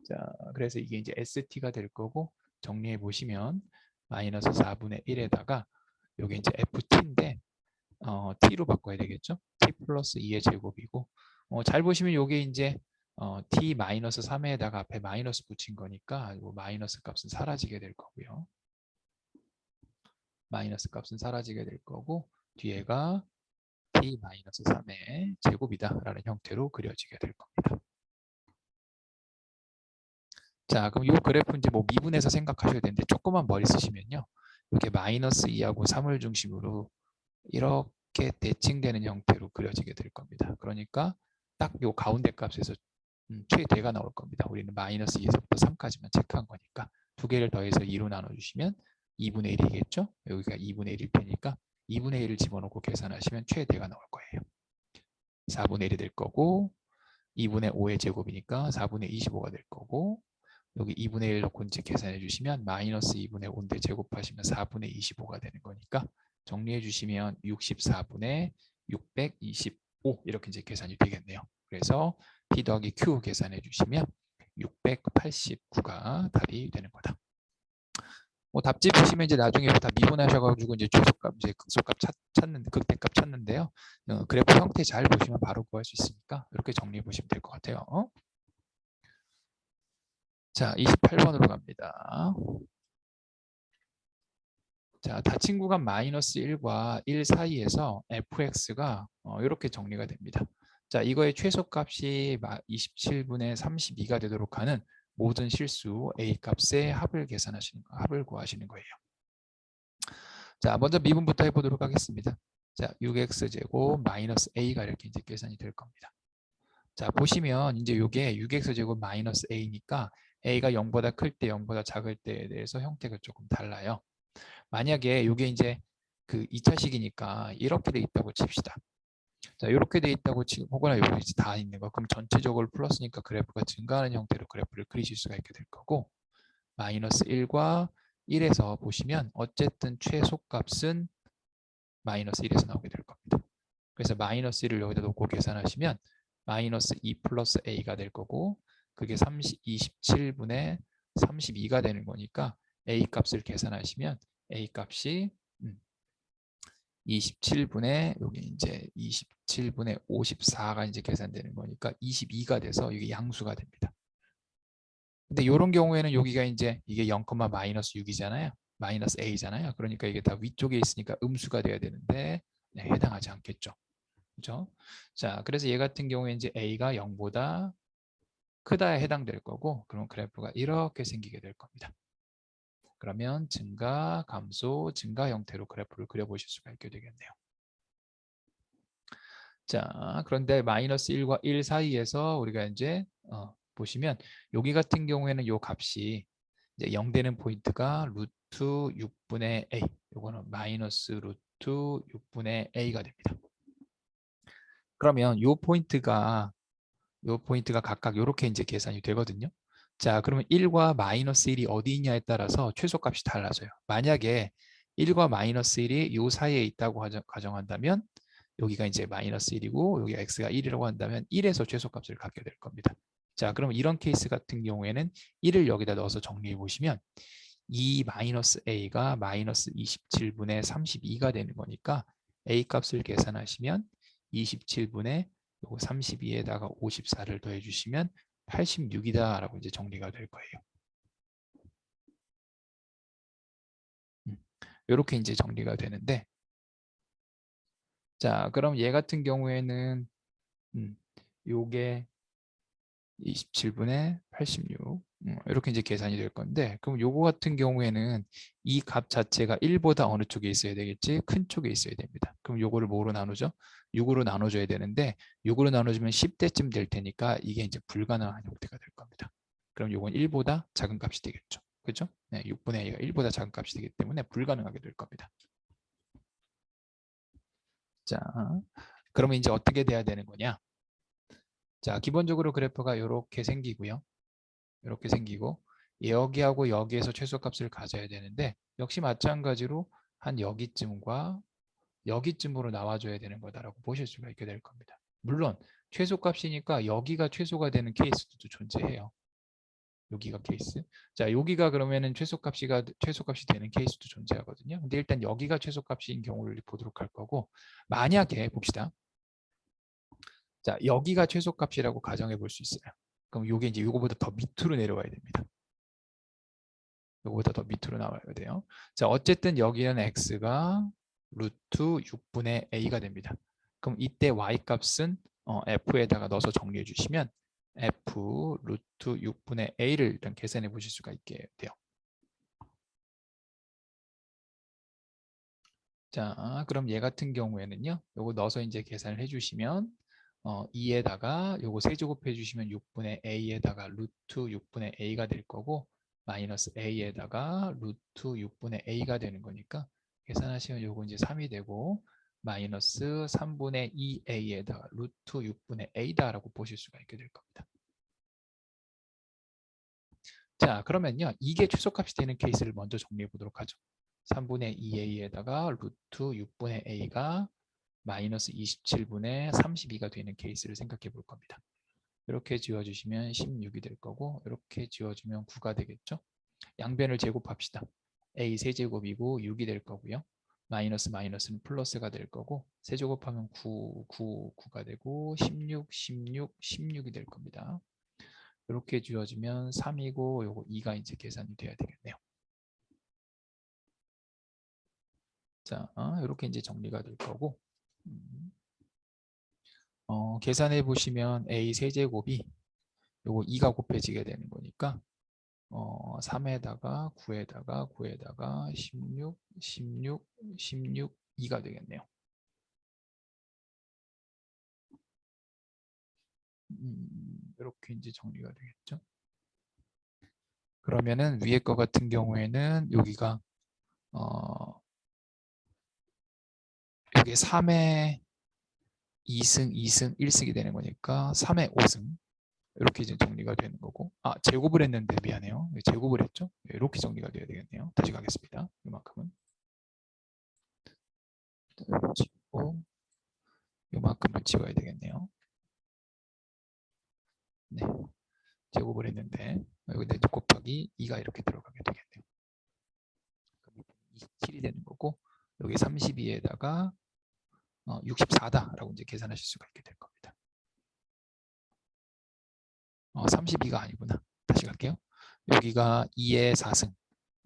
자, 그래서 이게 이제 st가 될 거고 정리해 보시면 마이너스 4분의 1에다가 여기 이제 ft인데 t로 바꿔야 되겠죠? t 플러스 2의 제곱이고 잘 보시면 이게 이제 t 마이너스 3에다가 앞에 마이너스 붙인 거니까 이 마이너스 값은 사라지게 될 거고요. 마이너스 값은 사라지게 될 거고 뒤에가 t 마이너스 3의 제곱이다 라는 형태로 그려지게 될 겁니다. 자, 그럼 이 그래프 이제 뭐 미분해서 생각하셔야 되는데 조금만 머리 쓰시면요. 이렇게 마이너스 2하고 3을 중심으로 이렇게 대칭되는 형태로 그려지게 될 겁니다. 그러니까 딱 요 가운데 값에서 최대가 나올 겁니다. 우리는 마이너스 2에서부터 3까지만 체크한 거니까 두 개를 더해서 2로 나눠주시면 2분의 1이겠죠? 여기가 2분의 1일 테니까 2분의 1을 집어넣고 계산하시면 최대가 나올 거예요. 4분의 1이 될 거고 2분의 5의 제곱이니까 4분의 25가 될 거고 여기 2분의 1 넣고 이제 계산해 주시면 마이너스 2분의 5인데 제곱하시면 4분의 25가 되는 거니까 정리해 주시면 64분의 625 이렇게 이제 계산이 되겠네요. 그래서 P 더하기 Q 계산해 주시면 689가 답이 되는 거다. 뭐 답지 보시면 이제 나중에 다 미분하셔가지고 이제 최소값, 이제 극소값 찾는 극대값 찾는데요. 그래프 형태 잘 보시면 바로 구할 수 있으니까 이렇게 정리해 보시면 될 것 같아요. 자, 28번으로 갑니다. 자, 닫힌 구간 마이너스 1과 1 사이에서 fx가 이렇게 정리가 됩니다. 자, 이거의 최소값이 27분의 32가 되도록 하는 모든 실수 a 값의 합을 계산하시는 거, 합을 구하시는 거예요. 자, 먼저 미분부터 해보도록 하겠습니다. 자, 6x제곱 마이너스 a가 이렇게 이제 계산이 될 겁니다. 자, 보시면 이제 이게 6x제곱 마이너스 a니까 a가 0보다 클 때, 0보다 작을 때에 대해서 형태가 조금 달라요. 만약에 이게 이제 그 2차식이니까 이렇게 돼 있다고 칩시다. 자, 이렇게 돼 있다고 치고 혹은 여기 다 있는 거. 그럼 전체적으로 플러스니까 그래프가 증가하는 형태로 그래프를 그리실 수가 있게 될 거고 마이너스 1과 1에서 보시면 어쨌든 최소값은 마이너스 1에서 나오게 될 겁니다. 그래서 마이너스 1을 여기다 놓고 계산하시면 마이너스 2 플러스 a가 될 거고 그게 27분의 32가 되는 거니까 A 값을 계산하시면 A 값이 27분의 여기 이제 27분의 54가 이제 계산되는 거니까 22가 돼서 이게 양수가 됩니다. 근데 이런 경우에는 여기가 이제 이게 0, 마이너스 6이잖아요. 마이너스 a잖아요. 그러니까 이게 다 위쪽에 있으니까 음수가 돼야 되는데 네, 해당하지 않겠죠. 그렇죠? 자, 그래서 얘 같은 경우에 이제 a가 0보다 크다에 해당될 거고, 그럼 그래프가 이렇게 생기게 될 겁니다. 그러면 증가, 감소, 증가 형태로 그래프를 그려보실 수가 있게 되겠네요. 자, 그런데 마이너스 1과 1 사이에서 우리가 이제 보시면 여기 같은 경우에는 요 값이 이제 0 되는 포인트가 루트 6분의 a, 요거는 마이너스 루트 6분의 a가 됩니다. 그러면 요 포인트가 각각 이렇게 이제 계산이 되거든요. 자, 그러면 1과 마이너스 1이 어디 있냐에 따라서 최소값이 달라져요. 만약에 1과 마이너스 1이 요 사이에 있다고 가정한다면 여기가 이제 마이너스 1이고 여기가 x가 1이라고 한다면 1에서 최소값을 갖게 될 겁니다. 자, 그럼 이런 케이스 같은 경우에는 1을 여기다 넣어서 정리해 보시면 이 마이너스 a가 마이너스 27분의 32가 되는 거니까 a 값을 계산하시면 27분의 요거 32에다가 54를 더해 주시면 86이다 라고 이제 정리가 될 거예요. 이렇게 이제 정리가 되는데, 자, 그럼 얘 같은 경우에는 요게 27분의 86 이렇게 이제 계산이 될 건데, 그럼 요거 같은 경우에는 이 값 자체가 1보다 어느 쪽에 있어야 되겠지? 큰 쪽에 있어야 됩니다. 그럼 요거를 뭐로 나누죠? 6으로 나눠줘야 되는데 6으로 나눠주면 10대쯤 될 테니까 이게 이제 불가능한 형태가 될 겁니다. 그럼 요건 1보다 작은 값이 되겠죠. 그렇죠? 네, 6분의 a가 1보다 작은 값이 되기 때문에 불가능하게 될 겁니다. 자, 그러면 이제 어떻게 돼야 되는 거냐? 자, 기본적으로 그래프가 이렇게 생기고요. 이렇게 생기고 여기하고 여기에서 최소값을 가져야 되는데 역시 마찬가지로 한 여기쯤과 여기쯤으로 나와줘야 되는 거다라고 보실 수가 있게 될 겁니다. 물론 최소값이니까 여기가 최소가 되는 케이스도 존재해요. 여기가 케이스. 자, 여기가 그러면은 최소값이 되는 케이스도 존재하거든요. 근데 일단 여기가 최소값인 경우를 보도록 할 거고, 만약에 봅시다. 자, 여기가 최소값이라고 가정해 볼 수 있어요. 그럼 이게 이제 이거보다 더 밑으로 내려와야 됩니다. 이거보다 더 밑으로 나와야 돼요. 자, 어쨌든 여기는 x가 루트 6분의 a가 됩니다. 그럼 이때 y 값은 f에다가 넣어서 정리해 주시면 f 루트 6분의 a를 일단 계산해 보실 수가 있게 돼요. 자, 그럼 얘 같은 경우에는요. 요거 넣어서 이제 계산을 해주시면 2에다가 요거 세제곱해 주시면 6분의 a에다가 루트 6분의 a가 될 거고 마이너스 a에다가 루트 6분의 a가 되는 거니까 계산하시면 요거 이제 3이 되고 마이너스 3분의 2a에다가 루트 6분의 a다라고 보실 수가 있게 될 겁니다. 자, 그러면요. 이게 최소값이 되는 케이스를 먼저 정리해 보도록 하죠. 3분의 2a에다가 루트 6분의 a가 마이너스 27분의 32가 되는 케이스를 생각해 볼 겁니다. 이렇게 지워주시면 16이 될 거고 이렇게 지워주면 9가 되겠죠. 양변을 제곱합시다. a 세제곱이고 6이 될 거고요. 마이너스 마이너스는 플러스가 될 거고 세제곱하면 9가 되고 16, 16이 될 겁니다. 이렇게 지워주면 3이고 요거 2가 이제 계산이 돼야 되겠네요. 자, 이렇게 이제 정리가 될 거고 계산해 보시면 a 세제곱이 요거 2가 곱해지게 되는 거니까 3에다가 9에다가 9에다가 16, 16, 16, 2가 되겠네요. 이렇게 이제 정리가 되겠죠. 그러면은 위에 거 같은 경우에는 여기가 여기 3에 2승, 2승, 1승이 되는 거니까 3에 5승 이렇게 이제 정리가 되는 거고 제곱을 했는데 미안해요. 제곱을 했죠. 이렇게 정리가 돼야 되겠네요. 다시 가겠습니다. 이만큼은 지우고 이만큼을 지워야 되겠네요. 네. 제곱을 했는데 여기다 이제 곱하기 2가 이렇게 들어가게 되겠네요. 27이 되는 거고 여기 32에다가 64다라고 이제 계산하실 수가 있게 될 겁니다. 32가 아니구나. 다시 갈게요. 여기가 2의 4승,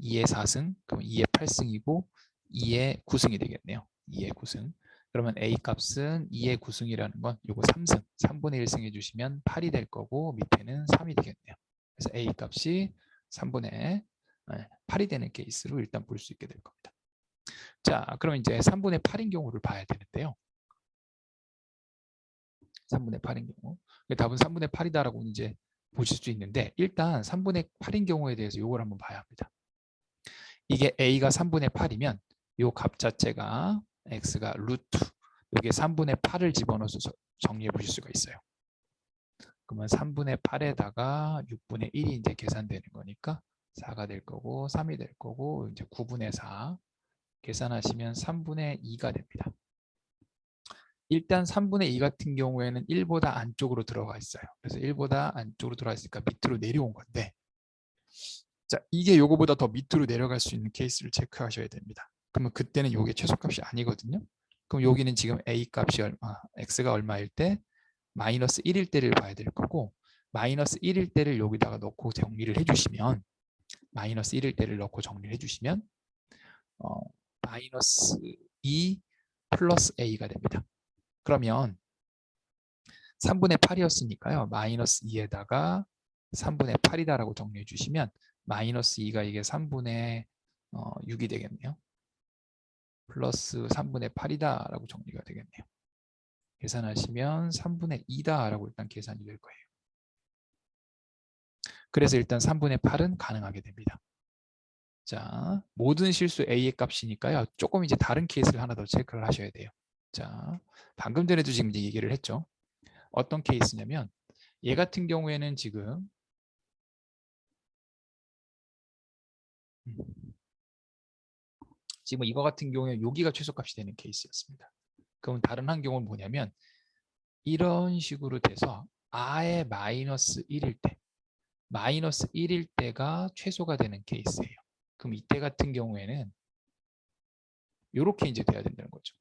2의 4승, 그럼 2의 8승이고 2의 9승이 되겠네요. 2의 9승. 그러면 A 값은 2의 9승이라는 건 요거 3승, 3분의 1승 해주시면 8이 될 거고 밑에는 3이 되겠네요. 그래서 A 값이 3분의 8이 되는 케이스로 일단 볼 수 있게 될 겁니다. 자, 그럼 이제 3분의 8인 경우를 봐야 되는데요. 3분의 8인 경우. 답은 3분의 8이다라고 이제 보실 수 있는데 일단 3분의 8인 경우에 대해서 이걸 한번 봐야 합니다. 이게 A가 3분의 8이면 이 값 자체가 X가 루트 여기에 3분의 8을 집어넣어서 정리해 보실 수가 있어요. 그러면 3분의 8에다가 6분의 1이 이제 계산되는 거니까 4가 될 거고 3이 될 거고 이제 9분의 4 계산하시면 3분의 2가 됩니다. 일단 3분의 2 같은 경우에는 1보다 안쪽으로 들어가 있어요. 그래서 1보다 안쪽으로 들어가 있으니까 밑으로 내려온 건데 자, 이게 요거보다 더 밑으로 내려갈 수 있는 케이스를 체크하셔야 됩니다. 그러면 그때는 요게 최소값이 아니거든요. 그럼 여기는 지금 A 값이 X가 얼마일 때 마이너스 1일 때를 봐야 될 거고 마이너스 1일 때를 여기다가 넣고 정리를 해주시면 마이너스 1일 때를 넣고 정리를 해주시면 마이너스 2 플러스 A가 됩니다. 그러면 3분의 8이었으니까요. 마이너스 2에다가 3분의 8이다라고 정리해 주시면 마이너스 2가 이게 3분의 6이 되겠네요. 플러스 3분의 8이다라고 정리가 되겠네요. 계산하시면 3분의 2다라고 일단 계산이 될 거예요. 그래서 일단 3분의 8은 가능하게 됩니다. 자, 모든 실수 A의 값이니까요. 조금 이제 다른 케이스를 하나 더 체크를 하셔야 돼요. 자, 방금 전에도 지금 이제 얘기를 했죠. 어떤 케이스냐면 얘 같은 경우에는 지금 이거 같은 경우에 여기가 최소값이 되는 케이스였습니다. 그럼 다른 한 경우는 뭐냐면 이런 식으로 돼서 아예 마이너스 1일 때 마이너스 1일 때가 최소가 되는 케이스예요. 그럼 이때 같은 경우에는 이렇게 이제 돼야 된다는 거죠.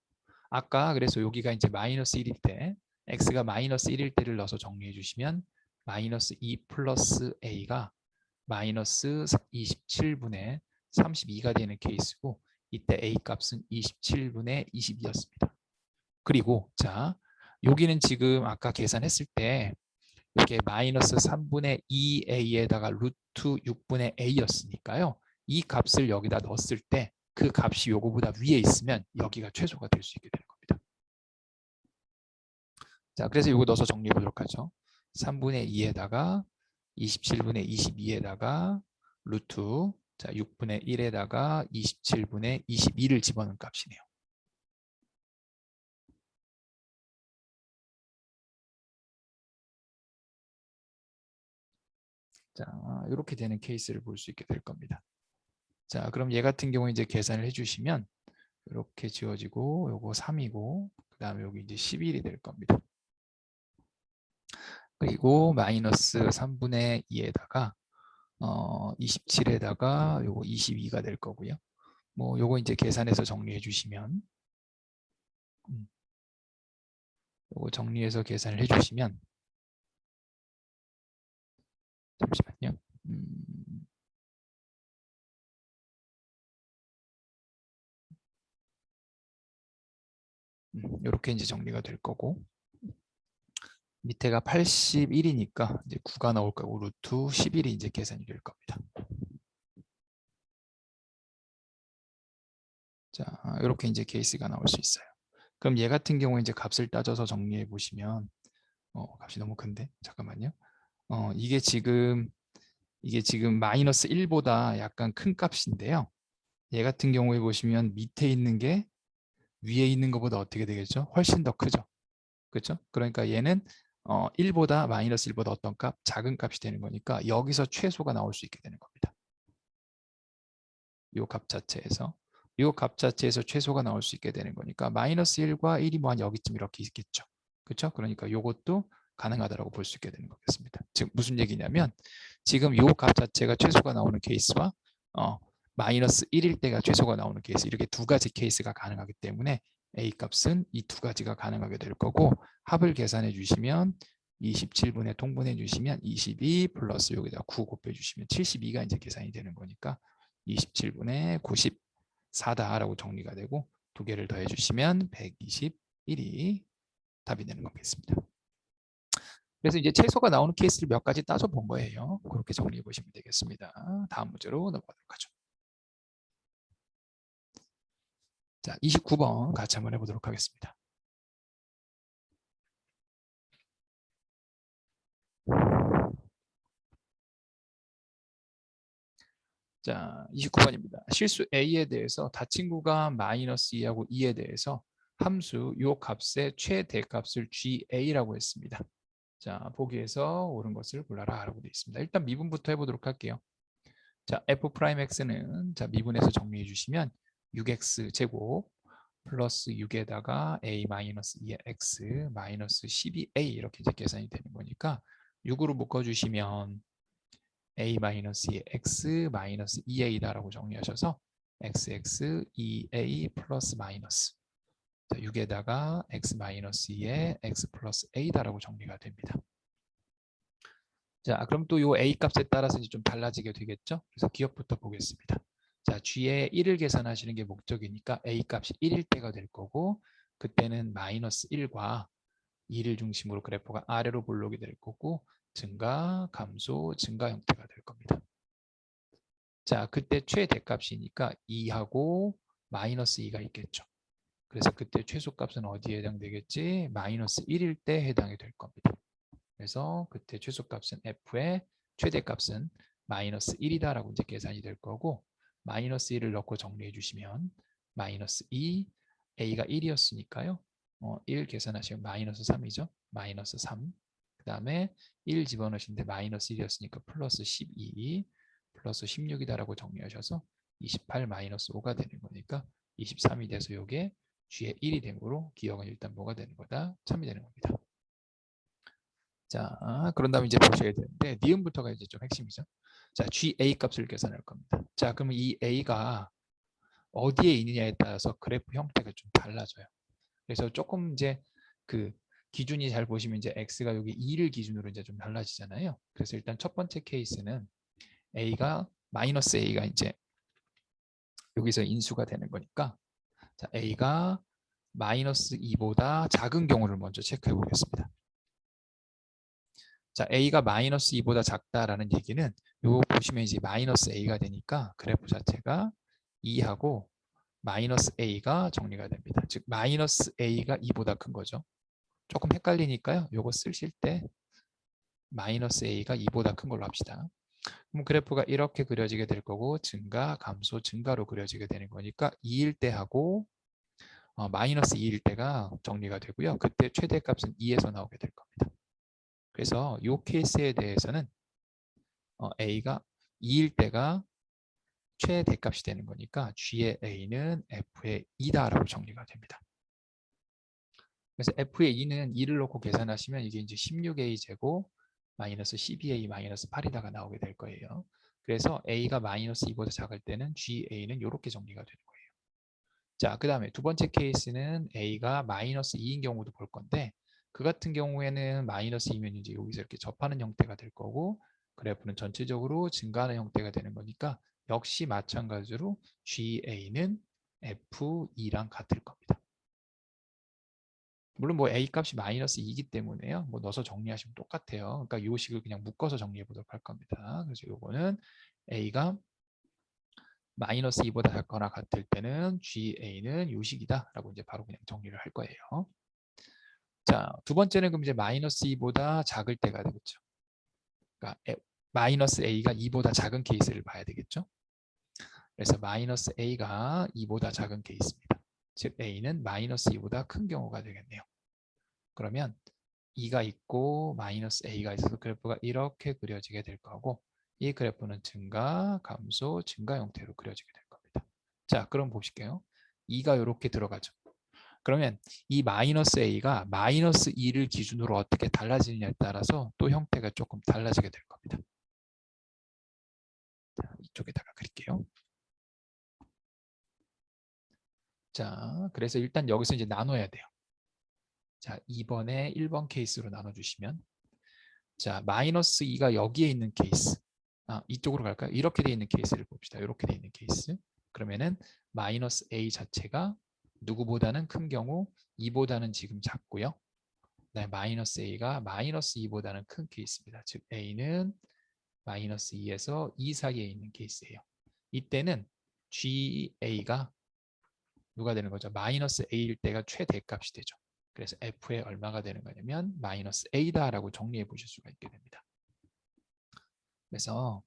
아까 그래서 여기가 이제 마이너스 1일 때 x가 마이너스 1일 때를 넣어서 정리해 주시면 마이너스 2 플러스 a가 마이너스 27분의 32가 되는 케이스고 이때 a 값은 27분의 22였습니다. 그리고 자 여기는 지금 아까 계산했을 때 이게 마이너스 3분의 2a에다가 루트 6분의 a였으니까요. 이 값을 여기다 넣었을 때 그 값이 요거보다 위에 있으면 여기가 최소가 될 수 있게 되는 겁니다. 자, 그래서 이거 넣어서 정리해 보도록 하죠. 3분의 2에다가 27분의 22에다가 루트 자 6분의 1에다가 27분의 22를 집어넣은 값이네요. 자, 이렇게 되는 케이스를 볼 수 있게 될 겁니다. 자, 그럼 얘 같은 경우에 이제 계산을 해주시면 이렇게 지워지고 요거 3이고 그 다음에 여기 이제 11이 될 겁니다. 그리고 마이너스 3분의 2에다가 27에다가 요거 22가 될 거고요. 뭐 요거 이제 계산해서 정리해 주시면 요거 정리해서 계산을 해 주시면 잠시만요. 이렇게 이제 정리가 될 거고 밑에가 81이니까 이제 9가 나올 거고 루트 11이 이제 계산이 될 겁니다. 자, 이렇게 이제 케이스가 나올 수 있어요. 그럼 얘 같은 경우에 이제 값을 따져서 정리해 보시면 값이 너무 큰데 잠깐만요. 이게 지금 마이너스 1보다 약간 큰 값인데요. 얘 같은 경우에 보시면 밑에 있는 게 위에 있는 것보다 어떻게 되겠죠? 훨씬 더 크죠. 그렇죠? 그러니까 얘는 1보다 마이너스 1보다 어떤 값? 작은 값이 되는 거니까 여기서 최소가 나올 수 있게 되는 겁니다. 이 값 자체에서 이 값 자체에서 최소가 나올 수 있게 되는 거니까 마이너스 1과 1이 뭐 한 여기쯤 이렇게 있겠죠. 그렇죠? 그러니까 이것도 가능하다고 볼 수 있게 되는 거겠습니다. 즉 무슨 얘기냐면 지금 이 값 자체가 최소가 나오는 케이스와 마이너스 1일 때가 최소가 나오는 케이스, 이렇게 두 가지 케이스가 가능하기 때문에 A 값은 이 두 가지가 가능하게 될 거고, 합을 계산해 주시면 27분에 통분해 주시면 22 플러스 여기다 9 곱해 주시면 72가 이제 계산이 되는 거니까 27분에 94다라고 정리가 되고, 두 개를 더해 주시면 121이 답이 되는 거겠습니다. 그래서 이제 최소가 나오는 케이스를 몇 가지 따져본 거예요. 그렇게 정리해 보시면 되겠습니다. 다음 문제로 넘어가도록 하죠. 자, 29번 같이 한번 해보도록 하겠습니다. 자, 29번입니다. 실수 A에 대해서 다친구가 마이너스 2하고 2에 대해서 함수 요 값의 최대값을 GA라고 했습니다. 자, 보기에서 옳은 것을 골라라 라고 되어 있습니다. 일단 미분부터 해보도록 할게요. 자, F'X는 자, 미분에서 정리해 주시면 6X 제곱 플러스 6에다가 A 마이너스 2의 X 마이너스 12A 이렇게 이제 계산이 되는 거니까 6으로 묶어주시면 A 마이너스 2의 X 마이너스 2A다라고 정리하셔서 XX 2A 플러스 마이너스 6에다가 X 마이너스 2의 X 플러스 A다라고 정리가 됩니다. 자, 그럼 또 이 A 값에 따라서 이제 좀 달라지게 되겠죠? 그래서 기억부터 보겠습니다. 자, G의 1을 계산하시는 게 목적이니까 A 값이 1일 때가 될 거고, 그때는 마이너스 1과 2를 중심으로 그래프가 아래로 볼록이 될 거고, 증가, 감소, 증가 형태가 될 겁니다. 자, 그때 최대값이니까 2하고 마이너스 2가 있겠죠. 그래서 그때 최소값은 어디에 해당되겠지? 마이너스 1일 때 해당이 될 겁니다. 그래서 그때 최소값은 F의 최대값은 마이너스 1이다라고 이제 계산이 될 거고, 마이너스 1을 넣고 정리해 주시면 마이너스 2, A가 1이었으니까요. 1 계산하시면 마이너스 3이죠. 마이너스 3. 그 다음에 1 집어넣으시는데 마이너스 1이었으니까 플러스 12, 플러스 16이다라고 정리하셔서 28 마이너스 5가 되는 거니까 23이 돼서 이게 G의 1이 되므로 기억은 일단 뭐가 되는 거다? 3이 되는 겁니다. 자, 그런 다음에 이제 보셔야 되는데 니은부터가 이제 좀 핵심이죠. 자, GA 값을 계산할 겁니다. 자, 그러면 이 A가 어디에 있느냐에 따라서 그래프 형태가 좀 달라져요. 그래서 조금 이제 그 기준이 잘 보시면 이제 X가 여기 2를 기준으로 이제 좀 달라지잖아요. 그래서 일단 첫 번째 케이스는 A가 마이너스 A가 이제 여기서 인수가 되는 거니까, 자, A가 마이너스 2보다 작은 경우를 먼저 체크해 보겠습니다. 자, A가 마이너스 2보다 작다라는 얘기는 요 보시면 이제 마이너스 A가 되니까 그래프 자체가 2하고 마이너스 A가 정리가 됩니다. 즉 마이너스 A가 2보다 큰 거죠. 조금 헷갈리니까요. 요거 쓰실 때 마이너스 A가 2보다 큰 걸로 합시다. 그럼 그래프가 이렇게 그려지게 될 거고, 증가, 감소, 증가로 그려지게 되는 거니까 2일 때 하고 마이너스 2일 때가 정리가 되고요. 그때 최대값은 2에서 나오게 될 겁니다. 그래서 이 케이스에 대해서는 A가 2일 때가 최대값이 되는 거니까 G의 A는 F의 2다라고 정리가 됩니다. 그래서 F의 2는 2를 놓고 계산하시면 이게 이제 16A 제곱 마이너스 12A 마이너스 8이다가 나오게 될 거예요. 그래서 A가 마이너스 2보다 작을 때는 GA는 이렇게 정리가 되는 거예요. 자, 그 다음에 두 번째 케이스는 A가 마이너스 2인 경우도 볼 건데, 그 같은 경우에는 마이너스 2면 이제 여기서 이렇게 접하는 형태가 될 거고, 그래프는 전체적으로 증가하는 형태가 되는 거니까 역시 마찬가지로 GA는 F2랑 같을 겁니다. 물론 뭐 A 값이 마이너스 2이기 때문에요. 뭐 넣어서 정리하시면 똑같아요. 그러니까 이 식을 그냥 묶어서 정리해 보도록 할 겁니다. 그래서 요거는 A가 마이너스 2보다 작거나 같을 때는 GA는 요 식이다 라고 이제 바로 그냥 정리를 할 거예요. 자, 두 번째는 그럼 이제 마이너스 2보다 작을 때가 되겠죠. 그러니까 마이너스 A가 2보다 작은 케이스를 봐야 되겠죠. 그래서 마이너스 A가 2보다 작은 케이스입니다. 즉 A는 마이너스 2보다 큰 경우가 되겠네요. 그러면 2가 있고 마이너스 A가 있어서 그래프가 이렇게 그려지게 될 거고, 이 그래프는 증가, 감소, 증가 형태로 그려지게 될 겁니다. 자, 그럼 보실게요. 2가 이렇게 들어가죠. 그러면 이 마이너스 a가 마이너스 2를 기준으로 어떻게 달라지느냐에 따라서 또 형태가 조금 달라지게 될 겁니다. 자, 이쪽에다가 그릴게요. 자, 그래서 일단 여기서 이제 나눠야 돼요. 자, 2번에 1번 케이스로 나눠주시면, 자, 마이너스 2가 여기에 있는 케이스. 이쪽으로 갈까요? 이렇게 돼 있는 케이스를 봅시다. 이렇게 돼 있는 케이스. 그러면은 마이너스 a 자체가 누구보다는 큰 경우 2보다는 지금 작고요. 그다음에 마이너스 a가 마이너스 2보다는 큰 케이스입니다. 즉 a는 마이너스 2에서 2 사이에 있는 케이스예요. 이때는 GA가 누가 되는 거죠? 마이너스 A일 때가 최대값이 되죠. 그래서 F에 얼마가 되는 거냐면 마이너스 A다라고 정리해 보실 수가 있게 됩니다. 그래서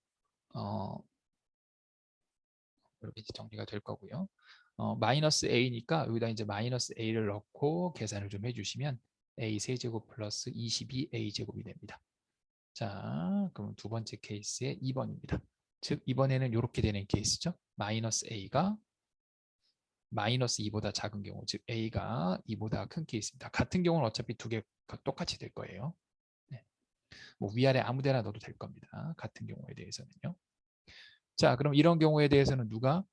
이렇게 정리가 될 거고요. 마이너스 A니까 여기다 이제 마이너스 A를 넣고 계산을 좀 해주시면 A 세제곱 플러스 22A 제곱이 됩니다. 자, 그럼 두 번째 케이스의 2번입니다. 즉 이번에는 이렇게 되는 케이스죠. 마이너스 A가 마이너스 2보다 작은 경우, 즉 A가 2보다 큰 케이스입니다. 같은 경우는 어차피 두 개 똑같이 될 거예요. 네. 뭐 위아래 아무 데나 넣어도 될 겁니다. 같은 경우에 대해서는요. 자, 그럼 이런 경우에 대해서는 누가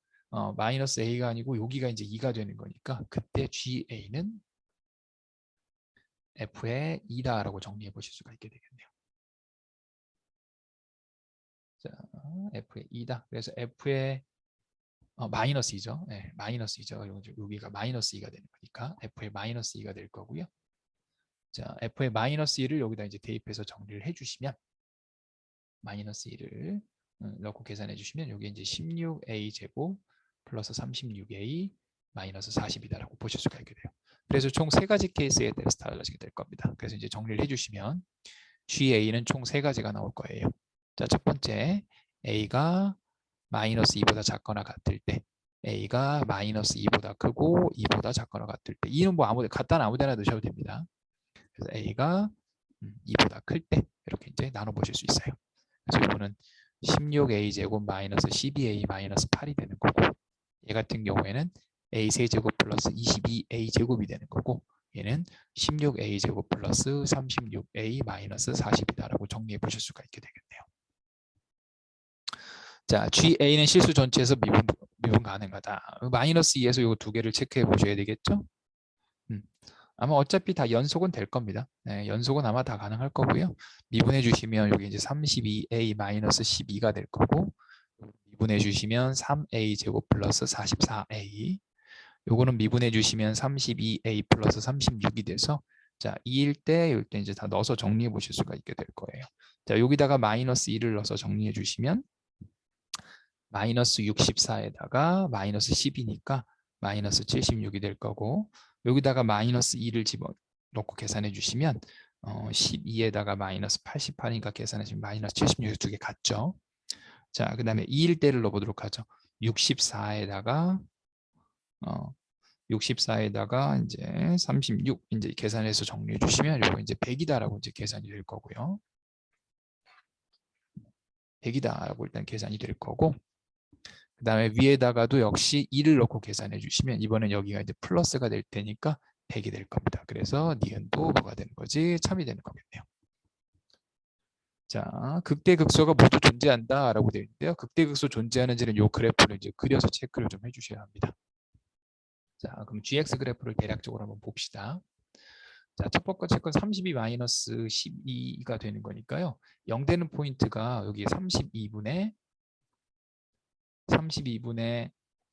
마이너스 A가 아니고 여기가 이제 2가 되는 거니까 그때 GA는 F의 2다라고 정리해 보실 수가 있게 되겠네요. 자, F의 2다. 그래서 F의 마이너스 2죠. 네, 마이너스 2죠. 여기가 마이너스 2가 되는 거니까 F의 마이너스 2가 될 거고요. 자, F의 마이너스 2를 여기다 이제 대입해서 정리를 해주시면 마이너스 2를 넣고 계산해 주시면 여기 이제 16A 제곱 플러스 36A 마이너스 40이다라고 보실 수가 있게 돼요. 그래서 총 세 가지 케이스에 대해서 달라지게 될 겁니다. 그래서 이제 정리를 해주시면 GA는 총 세 가지가 나올 거예요. 자, 첫 번째 A가 마이너스 2보다 작거나 같을 때, A가 마이너스 2보다 크고 2보다 작거나 같을 때, 2는 뭐 갖다는 아무데나 넣으셔도 됩니다. 그래서 A가 2보다 클 때 이렇게 이제 나눠 보실 수 있어요. 그래서 이거는 16A 제곱 마이너스 12A 마이너스 8이 되는 거고, 얘 같은 경우에는 A 세제곱 플러스 22A 제곱이 되는 거고, 얘는 16A 제곱 플러스 36A 마이너스 40이다라고 정리해 보실 수가 있게 되겠네요. 자, GA는 실수 전체에서 미분 가능하다. 마이너스 2에서 이 두 개를 체크해 보셔야 되겠죠? 아마 어차피 다 연속은 될 겁니다. 네, 연속은 아마 다 가능할 거고요. 미분해 주시면 여기 이제 32A-12가 될 거고, 미분해 주시면 3A 제곱 플러스 44A, 요거는 미분해 주시면 32A 플러스 36이 돼서, 자, 2일 때 이럴 때 이제 다 넣어서 정리해 보실 수가 있게 될 거예요. 자, 여기다가 마이너스 2를 넣어서 정리해 주시면 마이너스 64에다가 마이너스 10이니까 마이너스 76이 될 거고, 여기다가 마이너스 2를 집어넣고 계산해 주시면 12에다가 마이너스 88이니까 계산하시면 마이너스 76이 두 개 같죠. 자, 그 다음에 2일 때를 넣어보도록 하죠. 64에다가 64에다가 이제 36 이제 계산해서 정리해 주시면 이거 이제 100이다라고 이제 계산이 될 거고요. 100이다라고 일단 계산이 될 거고, 그 다음에 위에다가도 역시 2를 넣고 계산해 주시면 이번엔 여기가 이제 플러스가 될 테니까 100이 될 겁니다. 그래서 니은도 뭐가 되는 거지? 참이 되는 거겠네요. 자, 극대극소가 모두 존재한다라고 되어 있는데요. 극대극소 존재하는지는 이 그래프를 이제 그려서 체크를 좀 해주셔야 합니다. 자, 그럼 GX 그래프를 대략적으로 한번 봅시다. 자, 첫 번째 건 32 마이너스 12가 되는 거니까요. 0 되는 포인트가 여기 32분의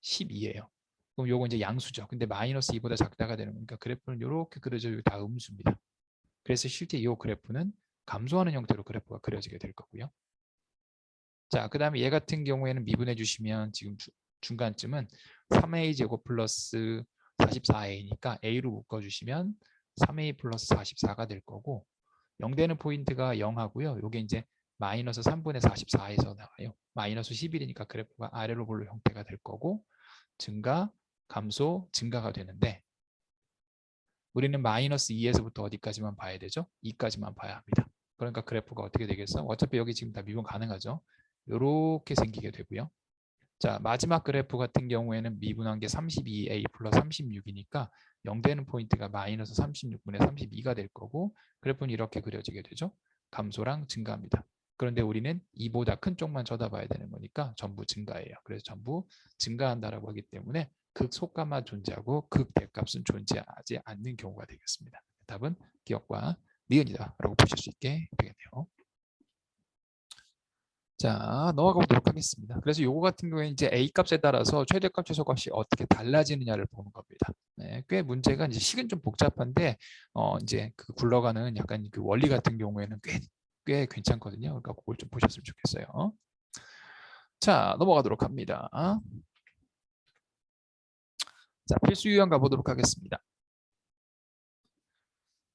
12예요. 그럼 요거 이제 양수죠. 근데 마이너스 2보다 작다가 되는 거니까 그래프는 이렇게 그려져요. 다 음수입니다. 그래서 실제 이 그래프는 감소하는 형태로 그래프가 그려지게 될 거고요. 자, 그 다음에 얘 같은 경우에는 미분해 주시면 지금 중간쯤은 3A 제곱 플러스 44A니까 A로 묶어주시면 3A 플러스 44가 될 거고, 0 되는 포인트가 0하고요. 요게 이제 마이너스 3분의 44에서 나와요. 마이너스 11이니까 그래프가 아래로 볼로 형태가 될 거고, 증가, 감소, 증가가 되는데 우리는 마이너스 2에서부터 어디까지만 봐야 되죠? 2까지만 봐야 합니다. 그러니까 그래프가 어떻게 되겠어? 어차피 여기 지금 다 미분 가능하죠. 이렇게 생기게 되고요. 자, 마지막 그래프 같은 경우에는 미분한 게 32a 플러스 36이니까 0되는 포인트가 마이너스 36분의 32가 될 거고 그래프는 이렇게 그려지게 되죠. 감소랑 증가합니다. 그런데 우리는 이보다 큰 쪽만 쳐다봐야 되는 거니까 전부 증가해요. 그래서 전부 증가한다라고 하기 때문에 극소값만 존재하고 극대값은 존재하지 않는 경우가 되겠습니다. 답은 기억과 니은이다 라고 보실 수 있게 되겠네요. 자, 넘어가 보도록 하겠습니다. 그래서 요거 같은 경우에 이제 A 값에 따라서 최대값, 최소값이 어떻게 달라지느냐를 보는 겁니다. 네, 꽤 문제가 이제 식은 좀 복잡한데, 이제 그 굴러가는 약간 그 원리 같은 경우에는 꽤 괜찮거든요. 그러니까 그걸 좀 보셨으면 좋겠어요. 자, 넘어가도록 합니다. 자, 필수 유형 가보도록 하겠습니다.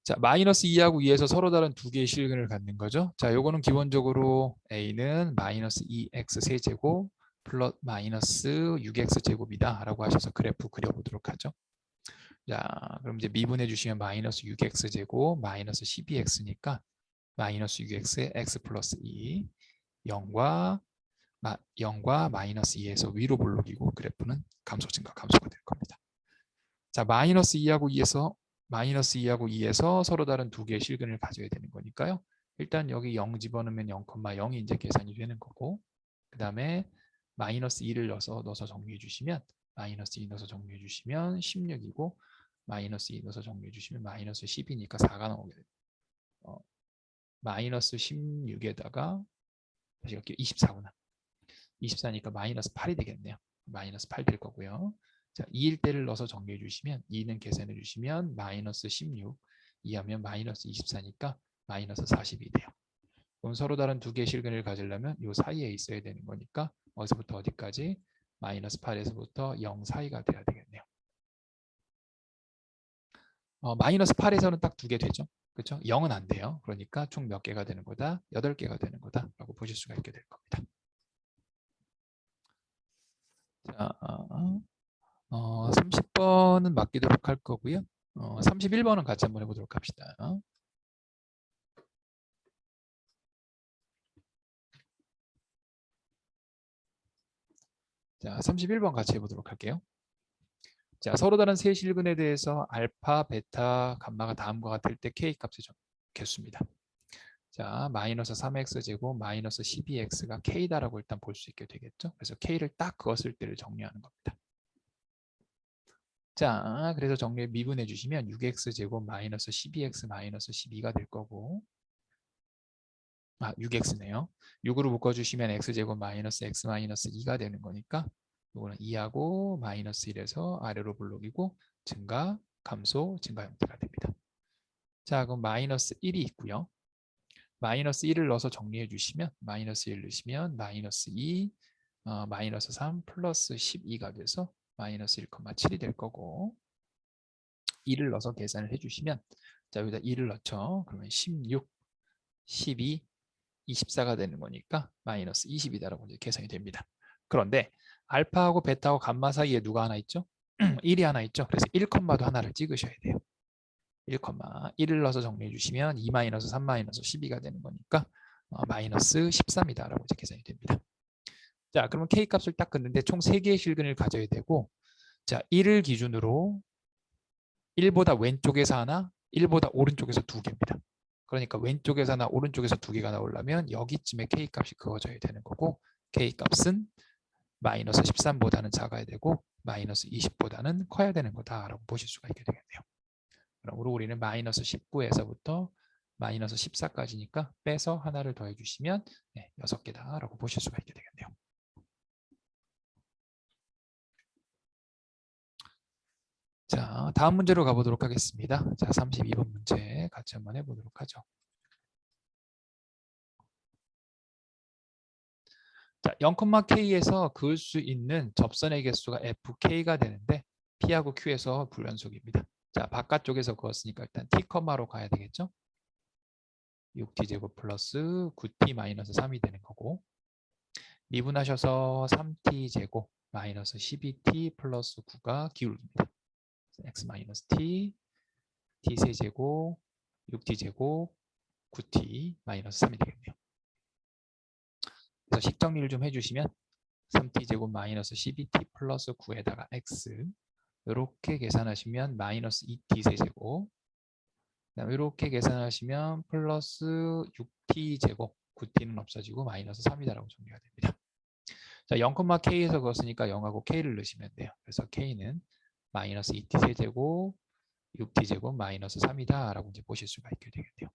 자, 마이너스 2하고 2에서 서로 다른 두 개의 실근을 갖는 거죠. 자, 요거는 기본적으로 A는 마이너스 2x 세제곱 플러스 마이너스 6x 제곱이다 라고 하셔서 그래프 그려보도록 하죠. 자, 그럼 이제 미분해 주시면 마이너스 6x 제곱 마이너스 12x니까 마이너스 6x에 x 플러스 2 0과 마이너스 2에서 위로 볼록이고 그래프는 감소 증가 감소가 될 겁니다. 자, 마이너스 2하고 2에서 서로 다른 두 개의 실근을 가져야 되는 거니까요. 일단 여기 0 집어넣으면 0,0이 이제 계산이 되는 거고 그 다음에 마이너스 2를 넣어서 정리해 주시면 마이너스 2 넣어서 정리해 주시면 16이고 마이너스 2 넣어서 정리해 주시면 마이너스 10이니까 4가 나오게 됩니다. 마이너스 16에다가 다시 이렇게 24구나. 24니까 마이너스 8이 되겠네요. 마이너스 8 될 거고요. 자, 2일 때를 넣어서 정리해 주시면 2는 계산해 주시면 마이너스 16, 2하면 마이너스 24니까 마이너스 40이 돼요. 그럼 서로 다른 두 개의 실근을 가지려면 이 사이에 있어야 되는 거니까 어디서부터 어디까지? 마이너스 8에서부터 0 사이가 돼야 되겠네요. 마이너스 8에서는 딱 두 개 되죠. 그렇죠? 0은 안 돼요. 그러니까 총 몇 개가 되는 거다? 8개가 되는 거다라고 보실 수가 있게 될 겁니다. 자, 30번은 맡기도록 할 거고요. 31번은 같이 한번 해보도록 합시다. 자, 31번 같이 해보도록 할게요. 자, 서로 다른 세 실근에 대해서 알파, 베타, 감마가 다음과 같을 때 K 값의 개수입니다. 자, 마이너스 3x 제곱 마이너스 12x가 K다라고 일단 볼 수 있게 되겠죠. 그래서 K를 딱 그었을 때를 정리하는 겁니다. 자, 그래서 정리 미분해 주시면 6x 제곱 마이너스 12x 마이너스 12가 될 거고 6x네요. 6으로 묶어주시면 x제곱 마이너스 x 마이너스 2가 되는 거니까 이거는 2하고 마이너스 1에서 아래로 블록이고 증가, 감소, 증가 형태가 됩니다. 자, 그럼 마이너스 1이 있고요. 마이너스 1을 넣어서 정리해 주시면 마이너스 1 넣으시면 마이너스 2, 마이너스 3 플러스 12가 돼서 마이너스 1,7이 될 거고 2를 넣어서 계산을 해주시면 자, 여기다 2를 넣죠. 그러면 16, 12, 24가 되는 거니까 마이너스 20이다라고 이제 계산이 됩니다. 그런데 알파하고 베타하고 감마 사이에 누가 하나 있죠? 1이 하나 있죠. 그래서 1컴마도 하나를 찍으셔야 돼요. 1을 넣어서 정리해 주시면 2 마이너스 3 마이너스 12가 되는 거니까 마이너스 13이다라고 이제 계산이 됩니다. 자, 그러면 K 값을 딱 긋는데 총 3개의 실근을 가져야 되고 자, 1을 기준으로 1보다 왼쪽에서 하나, 1보다 오른쪽에서 2개입니다. 그러니까 왼쪽에서나 오른쪽에서 2개가 나오려면 여기쯤에 K 값이 그어져야 되는 거고 K 값은 마이너스 13보다는 작아야 되고 마이너스 20보다는 커야 되는 거다라고 보실 수가 있게 되겠네요. 그러므로 우리는 마이너스 19에서부터 마이너스 14까지니까 빼서 하나를 더해 주시면 6개다라고 보실 수가 있게 되겠네요. 자, 다음 문제로 가보도록 하겠습니다. 자, 32번 문제 같이 한번 해보도록 하죠. 자, 0,K에서 그을 수 있는 접선의 개수가 FK가 되는데 P하고 Q에서 불연속입니다. 자, 바깥쪽에서 그었으니까 일단 T, 로 가야 되겠죠? 6T제곱 플러스 9T 마이너스 3이 되는 거고 미분하셔서 3T제곱 마이너스 12T 플러스 9가 기울기입니다. X 마이너스 T, T세제곱, 6T제곱, 9T 마이너스 3이 되겠네요. 그래서 식 정리를 좀 해주시면 3t제곱 마이너스 12t 플러스 9에다가 x 이렇게 계산하시면 마이너스 2t 세제곱, 이렇게 계산하시면 플러스 6t제곱, 9t는 없어지고 마이너스 3이다라고 정리가 됩니다. 자, 0,k에서 그었으니까 0하고 k를 넣으시면 돼요. 그래서 k는 마이너스 2t 세제곱 6t제곱 마이너스 3이다라고 이제 보실 수가 있게 되겠네요.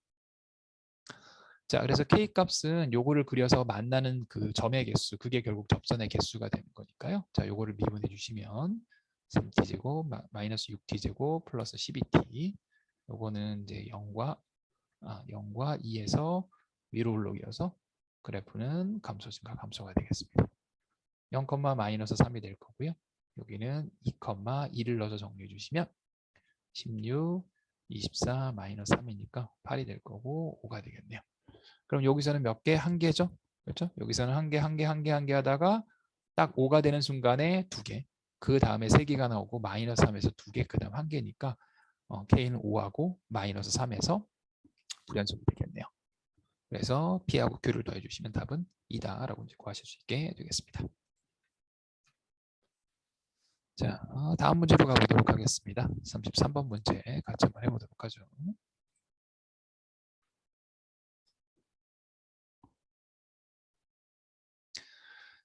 자, 그래서 k 값은 요거를 그려서 만나는 그 점의 개수, 그게 결국 접선의 개수가 되는 거니까요. 자, 요거를 미분해 주시면 3t제곱 마이너스 6t제곱 플러스 12t, 요거는 이제 0과 2에서 위로 올라오기여서 그래프는 감소 증가 감소가 되겠습니다. 0, 마이너스 3이 될 거고요. 여기는 2, 2를 넣어서 정리해 주시면 16, 24, 마이너스 3이니까 8이 될 거고 5가 되겠네요. 그럼 여기서는 몇 개? 한 개죠? 그렇죠? 여기서는 한 개 하다가 딱 5가 되는 순간에 2개, 그 다음에 3개가 나오고 마이너스 3에서 2개, 그 다음 1개니까 K는 5하고 마이너스 3에서 불연속이 되겠네요. 그래서 P하고 Q를 더해주시면 답은 2다라고 이제 구하실 수 있게 되겠습니다. 자, 다음 문제로 가보도록 하겠습니다. 33번 문제 같이 한번 해보도록 하죠.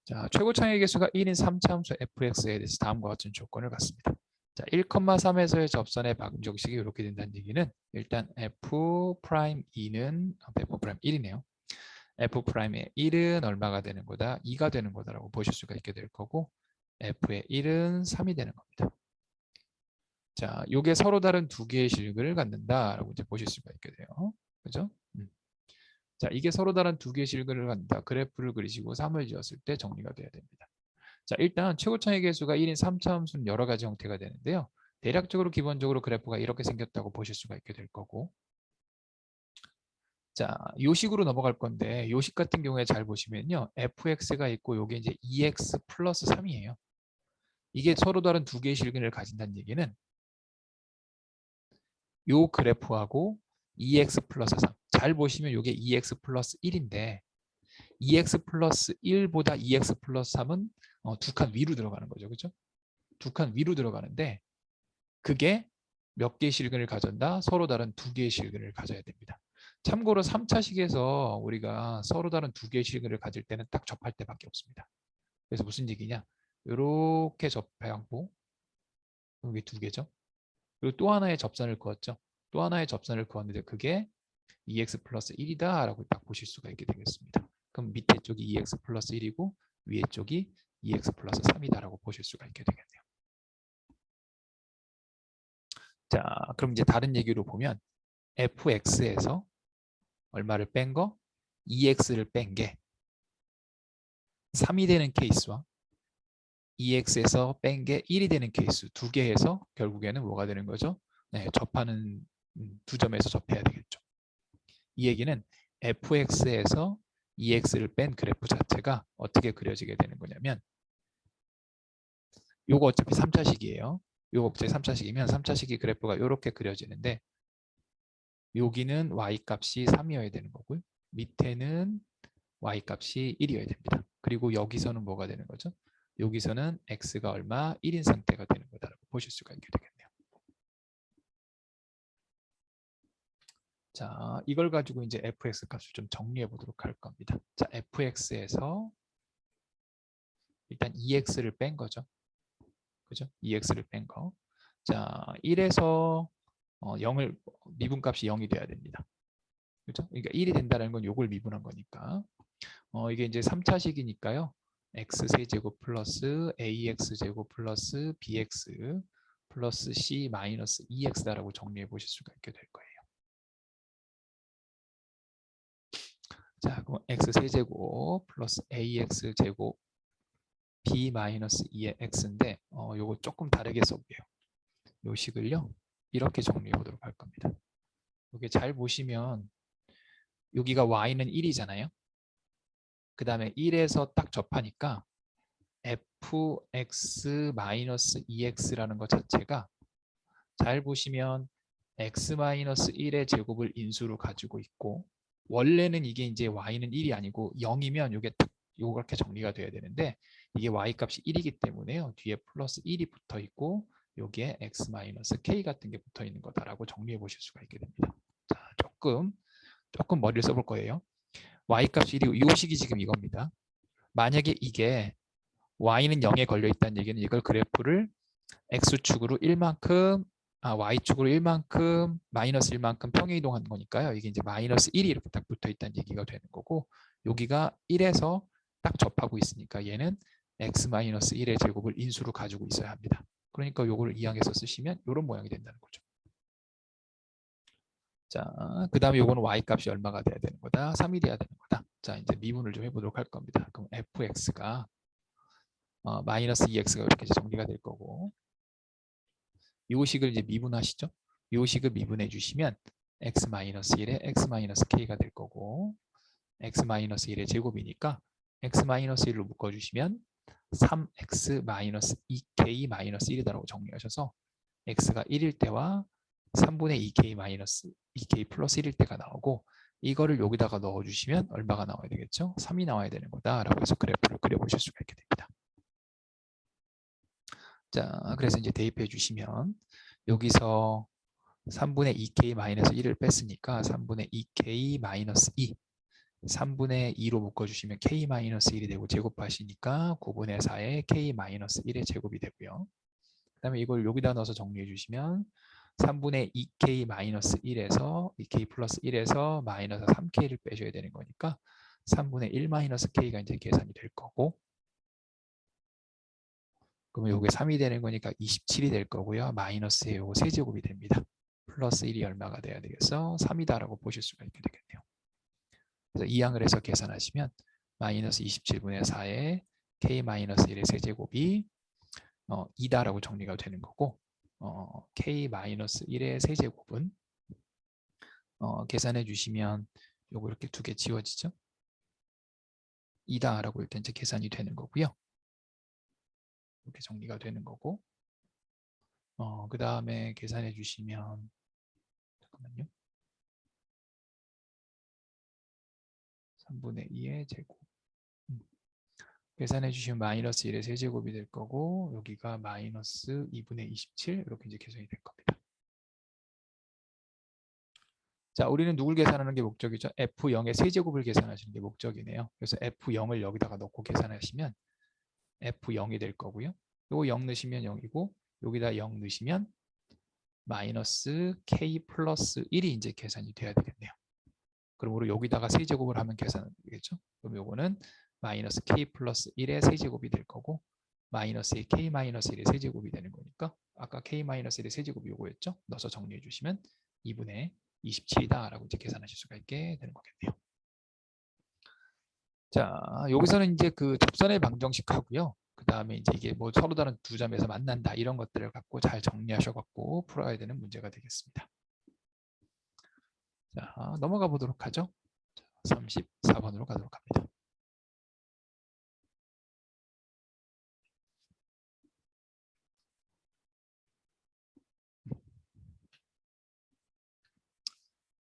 자, 최고 창의 개수가 1인 3차함수 fx에 대해서 다음과 같은 조건을 갖습니다. 자, 1,3에서의 접선의 방정식이 이렇게 된다는 얘기는 일단 f'2는 f'1이네요. f'의 1은 얼마가 되는 거다? 2가 되는 거다라고 보실 수가 있게 될 거고 f의 1은 3이 되는 겁니다. 자, 요게 서로 다른 두 개의 실근을 갖는다라고 이제 보실 수가 있게 돼요. 그죠? 자, 이게 서로 다른 두 개의 실근을 갖는다. 그래프를 그리시고 3을 지었을 때 정리가 돼야 됩니다. 자, 일단 최고차의 개수가 1인 3차함수는 여러 가지 형태가 되는데요. 대략적으로 기본적으로 그래프가 이렇게 생겼다고 보실 수가 있게 될 거고. 자, 요식으로 넘어갈 건데 요식 같은 경우에 잘 보시면요. fx가 있고 요게 이제 2x 플러스 3이에요. 이게 서로 다른 두 개의 실근을 가진다는 얘기는 요 그래프하고 2x 플러스 3. 잘 보시면 요게 2x 플러스 1인데 2x 플러스 1보다 2x 플러스 3은 두 칸 위로 들어가는 거죠. 그죠? 두 칸 위로 들어가는데 그게 몇 개의 실근을 가졌나? 서로 다른 두 개의 실근을 가져야 됩니다. 참고로 3차식에서 우리가 서로 다른 두 개의 실근을 가질 때는 딱 접할 때밖에 없습니다. 그래서 무슨 얘기냐? 이렇게 접하고 여기 두 개죠. 그리고 또 하나의 접선을 그었죠. 또 하나의 접선을 그었는데 그게 2x 플러스 1이다 라고 딱 보실 수가 있게 되겠습니다. 그럼 밑에 쪽이 2x 플러스 1이고 위에 쪽이 2x 플러스 3이다 라고 보실 수가 있게 되겠네요. 자, 그럼 이제 다른 얘기로 보면 fx에서 얼마를 뺀 거? 2x를 뺀 게 3이 되는 케이스와 2x에서 뺀 게 1이 되는 케이스 두 개에서 결국에는 뭐가 되는 거죠? 네, 접하는 두 점에서 접해야 되겠죠. 이 얘기는 fx에서 2x를 뺀 그래프 자체가 어떻게 그려지게 되는 거냐면 요거 어차피 3차식이에요. 요거 어차피 3차식이면 3차식이 그래프가 이렇게 그려지는데 여기는 y값이 3이어야 되는 거고요. 밑에는 y값이 1이어야 됩니다. 그리고 여기서는 뭐가 되는 거죠? 여기서는 x가 얼마? 1인 상태가 되는 거다라고 보실 수가 있게 되겠네요. 자, 이걸 가지고 이제 fx 값을 좀 정리해 보도록 할 겁니다. 자, fx에서 일단 2x를 뺀 거죠. 그죠? 2x를 뺀 거. 자, 1에서 0을 미분값이 0이 돼야 됩니다. 그죠? 그러니까 1이 된다는 건 요걸 미분한 거니까. 이게 이제 3차식이니까요. x 세제곱 플러스 ax 제곱 플러스 bx 플러스 c 마이너스 2x다라고 정리해 보실 수가 있게 될 거예요. 자, 그럼 x 세제곱 플러스 ax 제곱 b 마이너스 2의 x인데 요거 조금 다르게 써볼게요. 요 식을요. 이렇게 정리해 보도록 할 겁니다. 여기 잘 보시면 여기가 y는 1이잖아요. 그 다음에 1에서 딱 접하니까 fx-2x라는 것 자체가 잘 보시면 x-1의 제곱을 인수로 가지고 있고 원래는 이게 이제 y는 1이 아니고 0이면 이게 딱 요렇게 정리가 돼야 되는데 이게 y값이 1이기 때문에요. 뒤에 플러스 1이 붙어 있고 여기에 x-k 같은 게 붙어 있는 거다라고 정리해 보실 수가 있게 됩니다. 자, 조금 머리를 써볼 거예요. y값이 1이고 이 식이 지금 이겁니다. 만약에 이게 y는 0에 걸려 있다는 얘기는 이걸 그래프를 x축으로 1만큼 y축으로 1만큼 마이너스 1만큼 평행 이동하는 거니까요. 이게 이제 마이너스 1이 이렇게 딱 붙어 있다는 얘기가 되는 거고 여기가 1에서 딱 접하고 있으니까 얘는 x-1의 제곱을 인수로 가지고 있어야 합니다. 그러니까 요거를 이항해서 쓰시면 이런 모양이 된다는 거죠. 자, 그 다음에 요거는 y값이 얼마가 돼야 되는 거다? 3이 돼야 되는 거다. 자, 이제 미분을 좀 해보도록 할 겁니다. 그럼 fx가 마이너스 2x가 이렇게 정리가 될 거고 이 식을 이제 미분하시죠. 이 식을 미분해 주시면 x-1에 x-k가 될 거고 x-1의 제곱이니까 x-1로 묶어주시면 3x-2k-1이다라고 정리하셔서 x가 1일 때와 3분의 2k 플러스 1일 때가 나오고 이거를 여기다가 넣어주시면 얼마가 나와야 되겠죠? 3이 나와야 되는 거다라고 해서 그래프를 그려보실 수가 있게 됩니다. 자, 그래서 이제 대입해 주시면 여기서 3분의 2k-1을 뺐으니까 3분의 2k-2 3분의 2로 묶어주시면 k-1이 되고 제곱하시니까 9분의 4에 k-1의 제곱이 되고요. 그 다음에 이걸 여기다 넣어서 정리해 주시면 3분의 2k-1에서 2k 플러스 1에서 마이너스 3k를 빼셔야 되는 거니까 3분의 1-k가 이제 계산이 될 거고 그러면 이게 3이 되는 거니까 27이 될 거고요. 마이너스에 요거 세제곱이 됩니다. 플러스 1이 얼마가 돼야 되겠어? 3이다라고 보실 수가 있게 되겠네요. 그래서 이항을 해서 계산하시면 마이너스 27분의 4에 k-1의 세제곱이 2다라고 정리가 되는 거고 k-1의 세제곱은 계산해 주시면 요거 이렇게 두 개 지워지죠? 2다라고 일단 이제 계산이 되는 거고요. 이렇게 정리가 되는 거고 그 다음에 계산해 주시면 잠깐만요. 3분의 2의 제곱 계산해 주시면 마이너스 1의 세제곱이 될 거고 여기가 마이너스 2분의 27 이렇게 이제 계산이 될 겁니다. 자, 우리는 누굴 계산하는 게 목적이죠? F0의 세제곱을 계산하시는 게 목적이네요. 그래서 F0을 여기다가 넣고 계산하시면 F0이 될 거고요. 요거 0 넣으시면 0이고 여기다 0 넣으시면 마이너스 K 플러스 1이 이제 계산이 돼야 되겠네요. 그러므로 여기다가 세제곱을 하면 계산이 되겠죠? 그럼 요거는 마이너스 K 플러스 1의 세제곱이 될 거고 마이너스 K 마이너스 1의 세제곱이 되는 거니까 아까 K 마이너스 1의 세제곱이 요거였죠? 넣어서 정리해 주시면 2분의 27이다라고 이제 계산하실 수가 있게 되는 거겠네요. 자, 여기서는 이제 그 접선의 방정식 하고요. 그 다음에 이제 이게 뭐 서로 다른 두 점에서 만난다 이런 것들을 갖고 잘 정리하셔갖고 풀어야 되는 문제가 되겠습니다. 자, 넘어가 보도록 하죠. 34번으로 가도록 합니다.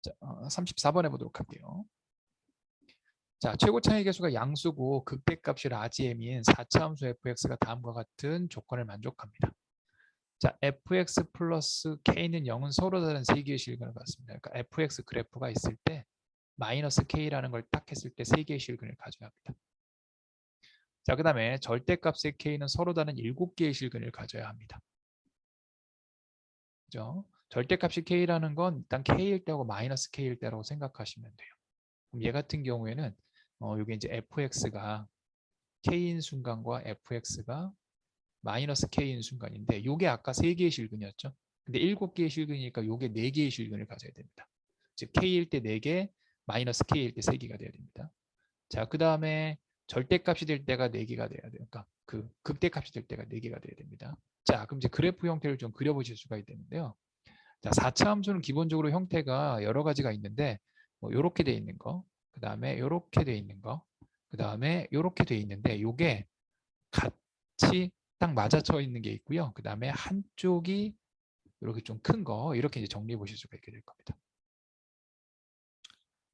자, 34번 해보도록 할게요. 자, 최고 차이 계수가 양수고 극대값이 라지m인 4차함수 fx가 다음과 같은 조건을 만족합니다. 자, fx 플러스 k는 0은 서로 다른 세 개의 실근을 갖습니다. 그러니까 fx 그래프가 있을 때 마이너스 k라는 걸 딱 했을 때 세 개의 실근을 가져야 합니다. 자, 그 다음에 절대값의 k는 서로 다른 7개의 실근을 가져야 합니다. 그죠? 절대값이 k라는 건 일단 k일 때하고 마이너스 k일 때라고 생각하시면 돼요. 그럼 얘 같은 경우에는 이게 이제 fx가 k인 순간과 fx가 마이너스 k인 순간인데 이게 아까 3개의 실근이었죠. 근데 7개의 실근이니까 이게 4개의 실근을 가져야 됩니다. 즉 k일 때 4개, 마이너스 k일 때 3개가 돼야 됩니다. 자, 그 다음에 절대값이 될 때가 4개가 돼야 돼요. 그러니까 그 극대값이 될 때가 4개가 돼야 됩니다. 자, 그럼 이제 그래프 형태를 좀 그려보실 수가 있는데요. 자, 4차 함수는 기본적으로 형태가 여러 가지가 있는데 뭐 이렇게 돼 있는 거, 그 다음에 이렇게 돼 있는 거, 그 다음에 이렇게 돼 있는데 이게 같이 딱 맞아쳐 있는 게 있고요. 그 다음에 한쪽이 이렇게 좀 큰 거 이렇게 이제 정리해 보실 수가 있게 될 겁니다.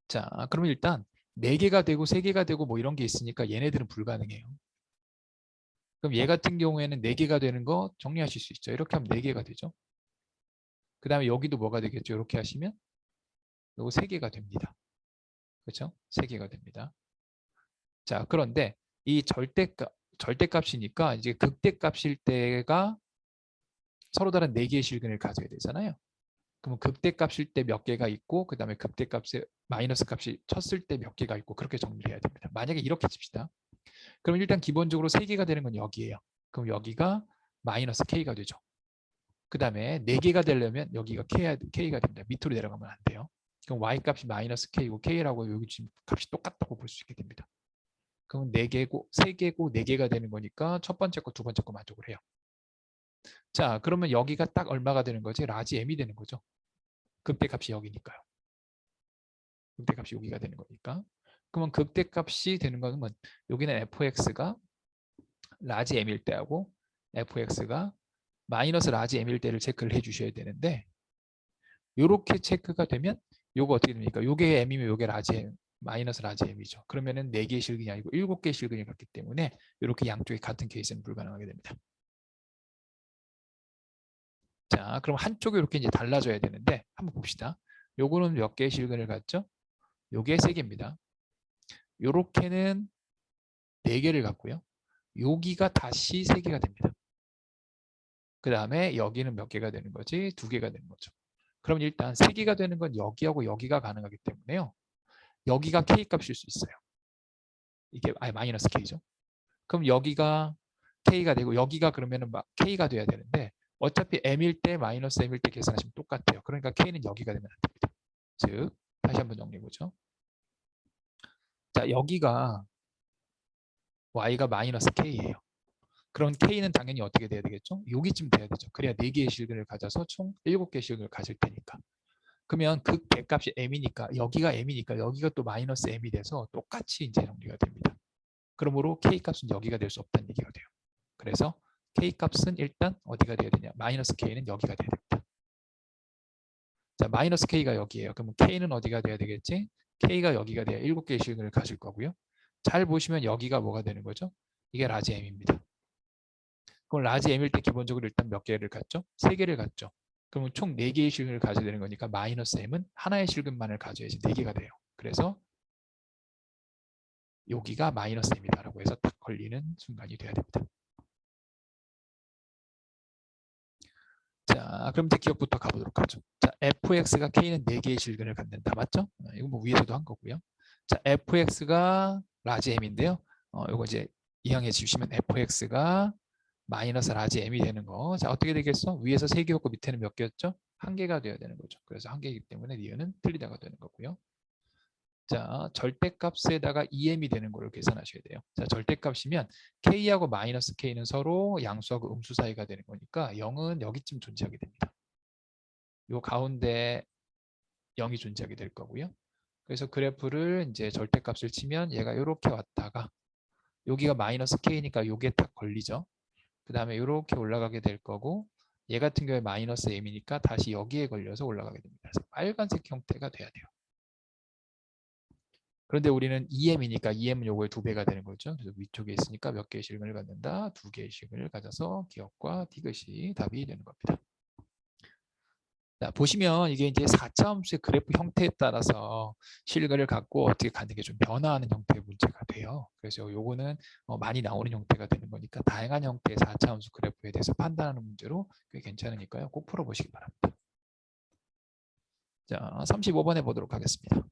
자, 그러면 일단 4개가 되고 3개가 되고 뭐 이런 게 있으니까 얘네들은 불가능해요. 그럼 얘 같은 경우에는 4개가 되는 거 정리하실 수 있죠. 이렇게 하면 4개가 되죠. 그 다음에 여기도 뭐가 되겠죠. 이렇게 하시면 요거 3개가 됩니다. 그렇죠? 3개가 됩니다. 자, 그런데 이 절대값이니까 이제 극대값일 때가 서로 다른 4개의 실근을 가져야 되잖아요. 그러면 극대값일 때 몇 개가 있고 그 다음에 극대값에 마이너스 값이 쳤을 때 몇 개가 있고 그렇게 정리를 해야 됩니다. 만약에 이렇게 칩시다. 그럼 일단 기본적으로 3개가 되는 건 여기예요. 그럼 여기가 마이너스 k가 되죠. 그 다음에 4개가 되려면 여기가 k가 됩니다. 밑으로 내려가면 안 돼요. 그럼 y 값이 마이너스 k고 k라고 여기 지금 값이 똑같다고 볼 수 있게 됩니다. 그럼 4개고 3개고 4개가 되는 거니까 첫 번째 거 두 번째 거 만족을 해요. 자, 그러면 여기가 딱 얼마가 되는 거지? 라지 m이 되는 거죠. 극대값이 여기니까요. 극대값이 여기가 되는 거니까. 그러면 극대값이 되는 거는 여기는 fx가 라지 m일 때하고 fx가 마이너스 라지 m일 때를 체크를 해주셔야 되는데 이렇게 체크가 되면 요거 어떻게 됩니까? 요게 m이면 요게 라지 m, 마이너스 라지 m이죠. 그러면은 4개의 실근이 아니고 7개의 실근이 같기 때문에 이렇게 양쪽이 같은 케이스는 불가능하게 됩니다. 자, 그럼 한쪽이 이렇게 이제 달라져야 되는데 한번 봅시다. 요거는 몇 개의 실근을 갖죠? 요게 3개입니다. 요렇게는 4개를 갖고요. 여기가 다시 3개가 됩니다. 그 다음에 여기는 몇 개가 되는 거지? 2개가 되는 거죠. 그럼 일단 3개가 되는 건 여기하고 여기가 가능하기 때문에요. 여기가 k 값일 수 있어요. 이게 마이너스 k죠. 그럼 여기가 k가 되고 여기가 그러면은 k가 돼야 되는데 어차피 m일 때 마이너스 m일 때 계산하시면 똑같아요. 그러니까 k는 여기가 되면 안 됩니다. 즉 다시 한번 정리해 보죠. 자, 여기가 y가 마이너스 k예요. 그럼 k는 당연히 어떻게 돼야 되겠죠? 여기쯤 돼야 되죠. 그래야 4개의 실근을 가져서 총 7개의 실근을 가질 테니까. 그러면 그 대값이 m이니까 여기가 m이니까 여기가 또 마이너스 m이 돼서 똑같이 이제 정리가 됩니다. 그러므로 k값은 여기가 될 수 없다는 얘기가 돼요. 그래서 k값은 일단 어디가 돼야 되냐? 마이너스 k는 여기가 돼야 됩니다. 자, 마이너스 k가 여기예요. 그러면 k는 어디가 돼야 되겠지? k가 여기가 돼야 7개의 실근을 가질 거고요. 잘 보시면 여기가 뭐가 되는 거죠? 이게 라지 m입니다. 그럼 라지 m일 때 기본적으로 일단 몇 개를 갖죠? 3개를 갖죠. 그러면 총 4개의 실근을 가져야 되는 거니까 마이너스 m은 하나의 실근만을 가져야지 4개가 돼요. 그래서 여기가 마이너스 m이다라고 해서 딱 걸리는 순간이 돼야 됩니다. 자, 그럼 이제 기억부터 가보도록 하죠. 자, fx가 k는 4개의 실근을 갖는다. 맞죠? 이거 뭐 위에서도 한 거고요. 자, fx가 라지 m인데요. 이거 이제 이항해 주시면 fx가 마이너스 라지 m이 되는 거. 자, 어떻게 되겠어? 위에서 3개였고 밑에는 몇 개였죠? 1개가 되어야 되는 거죠. 그래서 1개이기 때문에 니은은 틀리다가 되는 거고요. 자, 절대값에다가 2m이 되는 걸로 계산하셔야 돼요. 자, 절대값이면 k하고 마이너스 k는 서로 양수하고 음수 사이가 되는 거니까 0은 여기쯤 존재하게 됩니다. 요 가운데 0이 존재하게 될 거고요. 그래서 그래프를 이제 절대값을 치면 얘가 이렇게 왔다가 여기가 마이너스 k니까 요게 딱 걸리죠. 그 다음에 이렇게 올라가게 될 거고 얘 같은 경우에 마이너스 m이니까 다시 여기에 걸려서 올라가게 됩니다. 그래서 빨간색 형태가 돼야 돼요. 그런데 우리는 2m이니까 2m은 요거의 2배가 되는 거죠. 그래서 위쪽에 있으니까 몇 개의 실근을 갖는다? 2개의 실근을 가져서 기억과 디귿이 답이 되는 겁니다. 자, 보시면 이게 이제 4차함수의 그래프 형태에 따라서 실근을 갖고 어떻게 가는 게 좀 변화하는 형태의 문제가 돼요. 그래서 요거는 많이 나오는 형태가 되는 거니까 다양한 형태의 4차함수 그래프에 대해서 판단하는 문제로 꽤 괜찮으니까요. 꼭 풀어보시기 바랍니다. 자, 35번 해보도록 하겠습니다.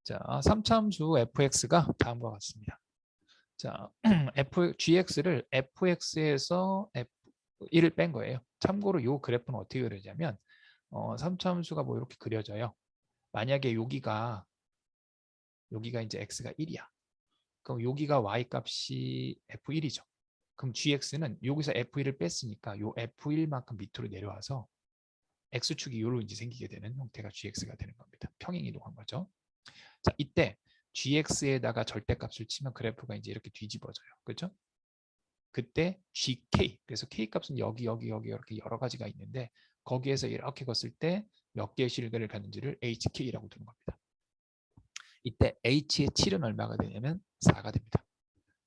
자, 3차함수 fx가 다음과 같습니다. 자, gx를 fx에서 f1을 뺀 거예요. 참고로 이 그래프는 어떻게 그려지냐면 3차함수가 뭐 이렇게 그려져요. 만약에 여기가 이제 x가 1이야. 그럼 여기가 y 값이 f1이죠. 그럼 gx는 여기서 f1을 뺐으니까 요 f1만큼 밑으로 내려와서 x축이 요로 이제 생기게 되는 형태가 gx가 되는 겁니다. 평행 이동한 거죠. 자, 이때 gx에다가 절대값을 치면 그래프가 이제 이렇게 뒤집어져요. 그렇죠? 그때 gk, 그래서 k 값은 여기 이렇게 여러 가지가 있는데 거기에서 이렇게 걷을 때 몇 개의 실근을 갖는지를 HK라고 두는 겁니다. 이때 H의 7은 얼마가 되냐면 4가 됩니다.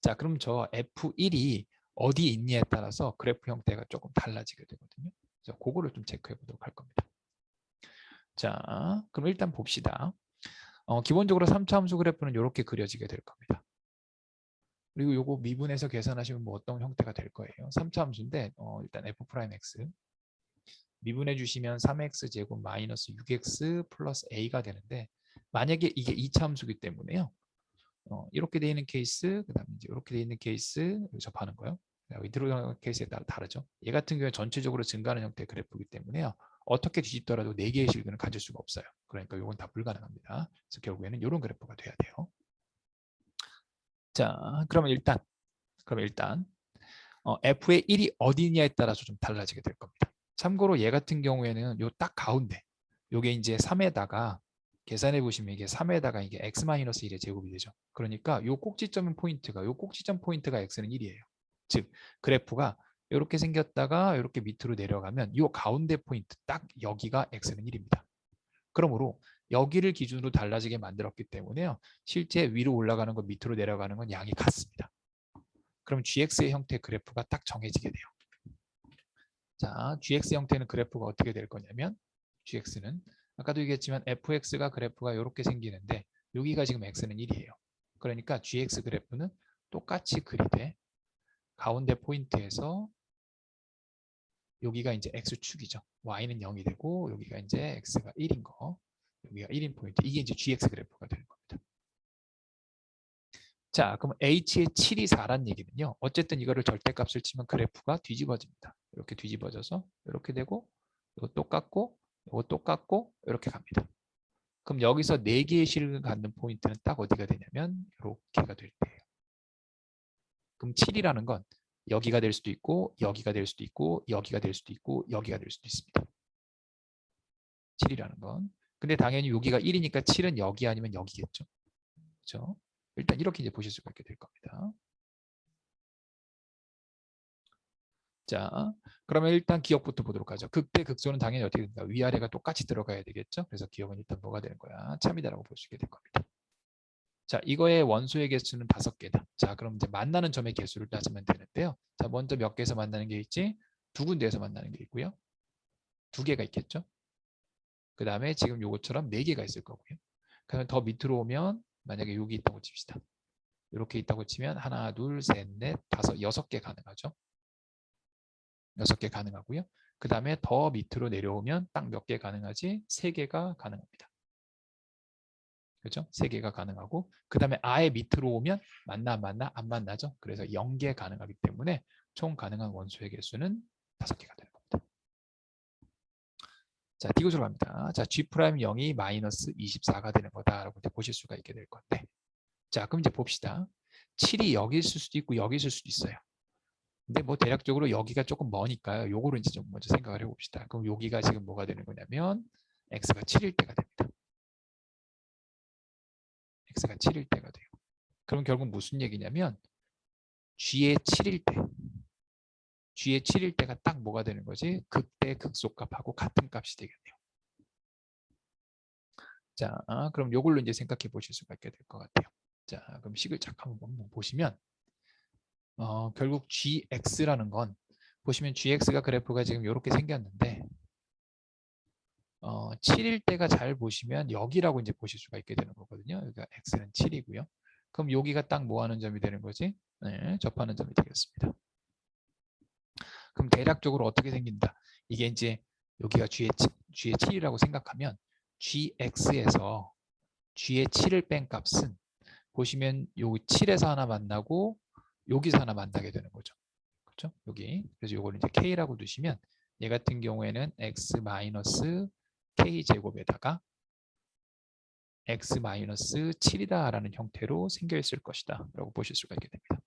자, 그럼 저 F1이 어디 있냐에 따라서 그래프 형태가 조금 달라지게 되거든요. 그래서 그거를 좀 체크해 보도록 할 겁니다. 자, 그럼 일단 봅시다. 기본적으로 3차 함수 그래프는 이렇게 그려지게 될 겁니다. 그리고 요거 미분해서 계산하시면 뭐 어떤 형태가 될 거예요. 3차 함수인데 일단 F'X 미분해 주시면 3x 제곱 마이너스 6x 플러스 a가 되는데 만약에 이게 2차 함수기 때문에요. 이렇게 돼 있는 케이스, 그다음에 이제 이렇게 돼 있는 케이스 접하는 거요. 여기 들어가는 케이스에 따라 다르죠. 얘 같은 경우에 전체적으로 증가하는 형태의 그래프이기 때문에요. 어떻게 뒤집더라도 4개의 실근을 가질 수가 없어요. 그러니까 이건 다 불가능합니다. 그래서 결국에는 이런 그래프가 돼야 돼요. 자, 그러면 일단 f의 1이 어디냐에 따라서 좀 달라지게 될 겁니다. 참고로 얘 같은 경우에는 요 딱 가운데 요게 이제 3에다가 계산해 보시면 이게 3에다가 이게 x-1의 제곱이 되죠. 그러니까 요 꼭지점 포인트가 x는 1이에요. 즉 그래프가 이렇게 생겼다가 이렇게 밑으로 내려가면 요 가운데 포인트 딱 여기가 x는 1입니다. 그러므로 여기를 기준으로 달라지게 만들었기 때문에요. 실제 위로 올라가는 것 밑으로 내려가는 건 양이 같습니다. 그럼 gx의 형태 그래프가 딱 정해지게 돼요. 자, gx 형태는 그래프가 어떻게 될 거냐면 gx는 아까도 얘기했지만 fx가 그래프가 이렇게 생기는데 여기가 지금 x는 1이에요. 그러니까 gx 그래프는 똑같이 그리되 가운데 포인트에서 여기가 이제 x축이죠. y는 0이 되고 여기가 이제 x가 1인 거, 여기가 1인 포인트. 이게 이제 gx 그래프가 되는 겁니다. 자, 그럼 h의 7이 4란 얘기는요. 어쨌든 이거를 절대값을 치면 그래프가 뒤집어집니다. 이렇게 뒤집어져서 이렇게 되고 이거 똑같고 이거 똑같고 이렇게 갑니다. 그럼 여기서 4개의 실을 갖는 포인트는 딱 어디가 되냐면 이렇게가 될 때예요. 그럼 7이라는 건 여기가 될 수도 있고 여기가 될 수도 있고 여기가 될 수도 있고 여기가 될 수도 있습니다. 7이라는 건. 근데 당연히 여기가 1이니까 7은 여기 아니면 여기겠죠. 그렇죠? 일단 이렇게 이제 보실 수가 있게 될 겁니다. 자, 그러면 일단 기억부터 보도록 하죠. 극대 극소는 당연히 어떻게 된다? 위아래가 똑같이 들어가야 되겠죠. 그래서 기억은 일단 뭐가 되는 거야? 참이다라고 볼 수 있게 될 겁니다. 자, 이거의 원소의 개수는 5개다. 자, 그럼 이제 만나는 점의 개수를 따지면 되는데요. 자, 먼저 몇 개에서 만나는 게 있지? 2군데에서 만나는 게 있고요. 2개가 있겠죠. 그 다음에 지금 요것처럼 4개가 있을 거고요. 그러면 더 밑으로 오면 만약에 여기 있다고 칩시다. 이렇게 있다고 치면 하나, 둘, 셋, 넷, 다섯, 6개 가능하죠. 6개 가능하고요. 그 다음에 더 밑으로 내려오면 딱 몇 개 가능하지? 3개가 가능합니다. 그렇죠? 3개가 가능하고 그 다음에 아예 밑으로 오면 만나 안 만나죠? 그래서 0개 가능하기 때문에 총 가능한 원소의 개수는 5개가 되는 겁니다. 자, 디귿으로 갑니다. 자, G'0이 마이너스 24가 되는 거다라고 보실 수가 있게 될 건데 자, 그럼 이제 봅시다. 7이 여기 있을 수도 있고 여기 있을 수도 있어요. 근데 뭐 대략적으로 여기가 조금 머니까요. 요거를 이제 좀 먼저 생각을 해봅시다. 그럼 여기가 지금 뭐가 되는 거냐면 x가 7일 때가 됩니다. x가 7일 때가 돼요. 그럼 결국 무슨 얘기냐면 g의 7일 때 g의 7일 때가 딱 뭐가 되는 거지? 극대 극소값하고 같은 값이 되겠네요. 자, 그럼 요걸로 이제 생각해 보실 수가 있게 될 것 같아요. 자, 그럼 식을 잠깐 한번 보시면 결국 gx라는 건 보시면 gx가 그래프가 지금 이렇게 생겼는데 7일 때가 잘 보시면 여기라고 이제 보실 수가 있게 되는 거거든요. 그러니까 x는 7이고요. 그럼 여기가 딱 뭐 하는 점이 되는 거지? 네, 접하는 점이 되겠습니다. 그럼 대략적으로 어떻게 생긴다? 이게 이제 여기가 g의 7이라고 생각하면 gx에서 g의 7을 뺀 값은 보시면 요 7에서 하나 만나고 여기서 하나 만나게 되는 거죠. 그렇죠? 여기. 그래서 요거를 이제 k라고 두시면 얘 같은 경우에는 x 마이너스 k 제곱에다가 x-7이다라는 형태로 생겨 있을 것이다 라고 보실 수가 있게 됩니다.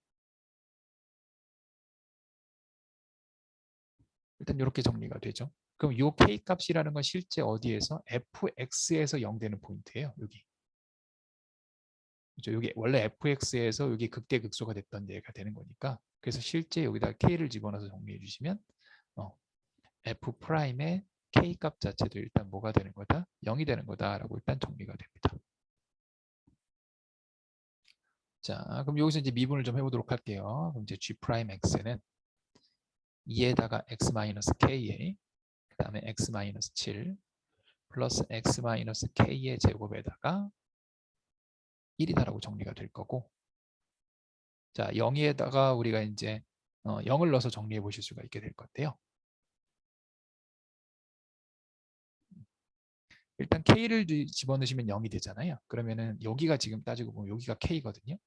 일단 이렇게 정리가 되죠. 그럼 이 k 값이라는 건 실제 어디에서 fx에서 0 되는 포인트예요. 여기. 그렇죠? 여기 원래 fx에서 여기 극대 극소가 됐던 얘가 되는 거니까 그래서 실제 여기다 k를 집어넣어서 정리해 주시면 f 프라임의 K 값 자체도 일단 뭐가 되는 거다? 0이 되는 거다라고 일단 정리가 됩니다. 자, 그럼 여기서 이제 미분을 좀 해보도록 할게요. 그럼 이제 G'X는 2에다가 X-K에 그 다음에 X-7 플러스 X-K의 제곱에다가 1이다라고 정리가 될 거고, 자 0에다가 우리가 이제 0을 넣어서 정리해 보실 수가 있게 될 건데요. 일단 K를 집어넣으시면 0이 되잖아요. 그러면은 여기가 지금 따지고 보면 여기가 K거든요.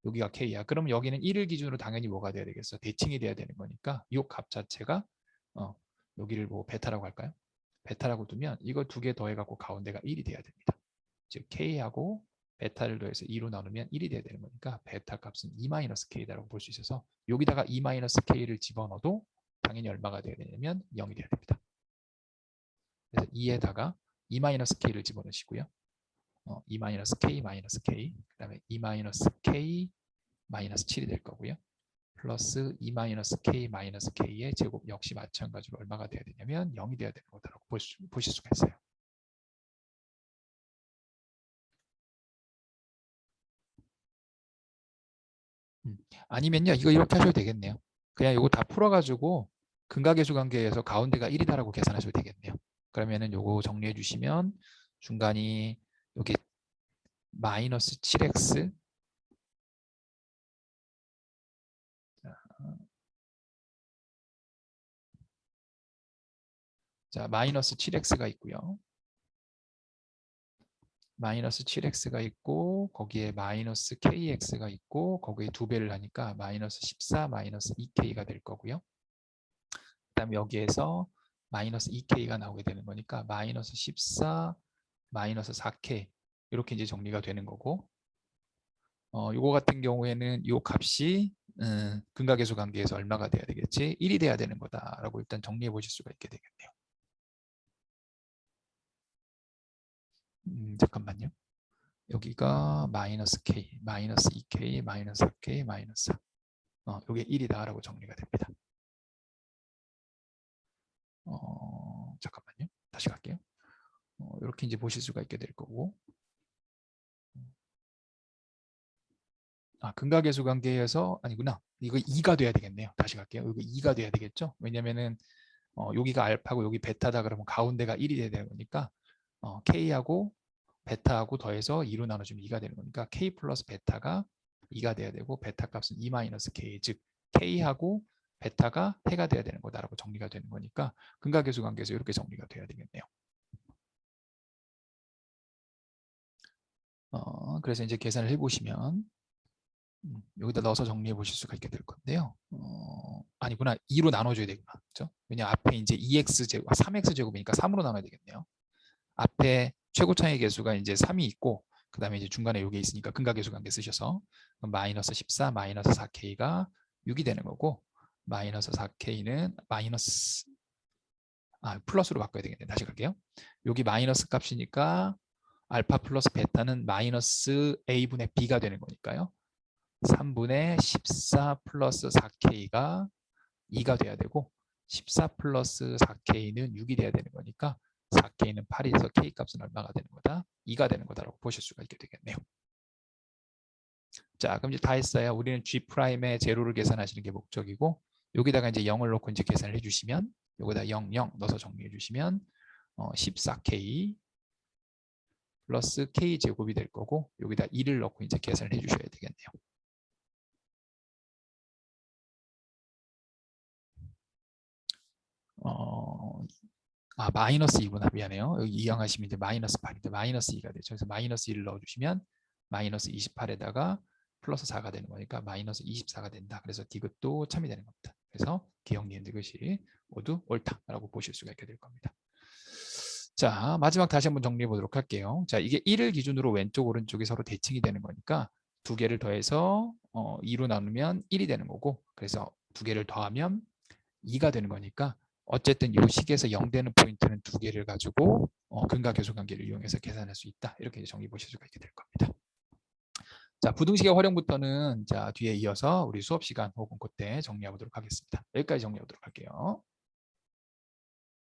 여기가 K야. 그럼 여기는 1을 기준으로 당연히 뭐가 돼야 되겠어? 대칭이 돼야 되는 거니까 이 값 자체가 여기를 뭐 베타라고 할까요? 베타라고 두면 이거 두 개 더해갖고 가운데가 1이 돼야 됩니다. 즉 K하고 베타를 더해서 2로 나누면 1이 돼야 되는 거니까 베타 값은 2-K다라고 볼 수 있어서 여기다가 2-K를 집어넣어도 당연히 얼마가 돼야 되냐면 0이 돼야 됩니다. 그래서 2에다가 2-K를 집어넣으시고요. 2-K-K 그 다음에 2-K-7이 될 거고요. 플러스 2-K-K의 제곱 역시 마찬가지로 얼마가 돼야 되냐면 0이 돼야 되는 거다라고 보실 수가 있어요. 아니면요 이거 이렇게 하셔도 되겠네요. 그냥 이거 다 풀어가지고 근각계수 관계에서 가운데가 1이다라고 계산하셔도 되겠네요. 그러면은 요거 정리해 주시면 중간이 여기 마이너스 7x 자 마이너스 7x가 있고요. 마이너스 7x가 있고 거기에 마이너스 kx가 있고 거기에 두 배를 하니까 마이너스 14 마이너스 2k가 될 거고요. 그 다음에 여기에서 마이너스 2k가 나오게 되는 거니까 마이너스 14 마이너스 4k 이렇게 이제 정리가 되는 거고, 요거 같은 경우에는 요 값이 근각계수 관계에서 얼마가 돼야 되겠지? 1이 돼야 되는 거다라고 일단 정리해 보실 수가 있게 되겠네요. 잠깐만요. 여기가 마이너스 k, 마이너스 2k, 마이너스 4k, 마이너스 4. 요게 1이다라고 정리가 됩니다. 잠깐만요. 다시 갈게요. 이렇게 이제 보실 수가 있게 될 거고. 근각계수 관계에서 아니구나. 이거 2가 돼야 되겠네요. 다시 갈게요. 이거 2가 돼야 되겠죠. 왜냐면은 여기가 알파고 여기 베타다 그러면 가운데가 1이 돼야 되는 거니까 K하고 베타하고 더해서 2로 나눠주면 2가 되는 거니까 K 플러스 베타가 2가 돼야 되고 베타 값은 2-K 즉 K하고 베타가 해가 돼야 되는 거다라고 정리가 되는 거니까 근각계수 관계에서 이렇게 정리가 돼야 되겠네요. 그래서 이제 계산을 해보시면 여기다 넣어서 정리해 보실 수가 있게 될 건데요. 아니구나. 2로 나눠줘야 되구나. 그렇죠? 왜냐 앞에 이제 2x 제곱, 3x 제곱이니까 3으로 나눠야 되겠네요. 앞에 최고차의 계수가 이제 3이 있고 그 다음에 이제 중간에 이게 있으니까 근각계수 관계 쓰셔서 마이너스 14 마이너스 4k가 6이 되는 거고 마이너스 4k는 마이너스 플러스로 바꿔야 되겠네. 다시 갈게요. 여기 마이너스 값이니까 알파 플러스 베타는 마이너스 a분의 b가 되는 거니까요. 3분의 14 플러스 4k가 2가 돼야 되고 14 플러스 4k는 6이 돼야 되는 거니까 4k는 8이어서 k 값은 얼마가 되는 거다? 2가 되는 거다라고 보실 수가 있게 되겠네요. 자, 그럼 이제 다 했어요. 우리는 G'의 제로를 계산하시는 게 목적이고 여기다가 이제 0을 넣고 이제 계산을 해주시면 여기다 0, 0 넣어서 정리해 주시면 14k 플러스 k 제곱이 될 거고 여기다 2를 넣고 이제 계산을 해주셔야 되겠네요. 마이너스 2구나. 미안해요. 여기 이항하시면 이제 마이너스 8인데 마이너스 2가 되죠. 그래서 마이너스 1을 넣어주시면 마이너스 28에다가 플러스 4가 되는 거니까 마이너스 24가 된다. 그래서 디귿도 참이 되는 겁니다. 그래서 기억, 니은, 디귿이 모두 옳다라고 보실 수가 있게 될 겁니다. 자, 마지막 다시 한번 정리해 보도록 할게요. 자, 이게 1을 기준으로 왼쪽 오른쪽이 서로 대칭이 되는 거니까 두 개를 더해서 2로 나누면 1이 되는 거고 그래서 두 개를 더하면 2가 되는 거니까 어쨌든 이 식에서 0 되는 포인트는 두 개를 가지고 근각계수 관계를 이용해서 계산할 수 있다. 이렇게 정리 보실 수가 있게 될 겁니다. 자, 부등식의 활용부터는 자 뒤에 이어서 우리 수업 시간 혹은 그때 정리해 보도록 하겠습니다. 여기까지 정리해 보도록 할게요.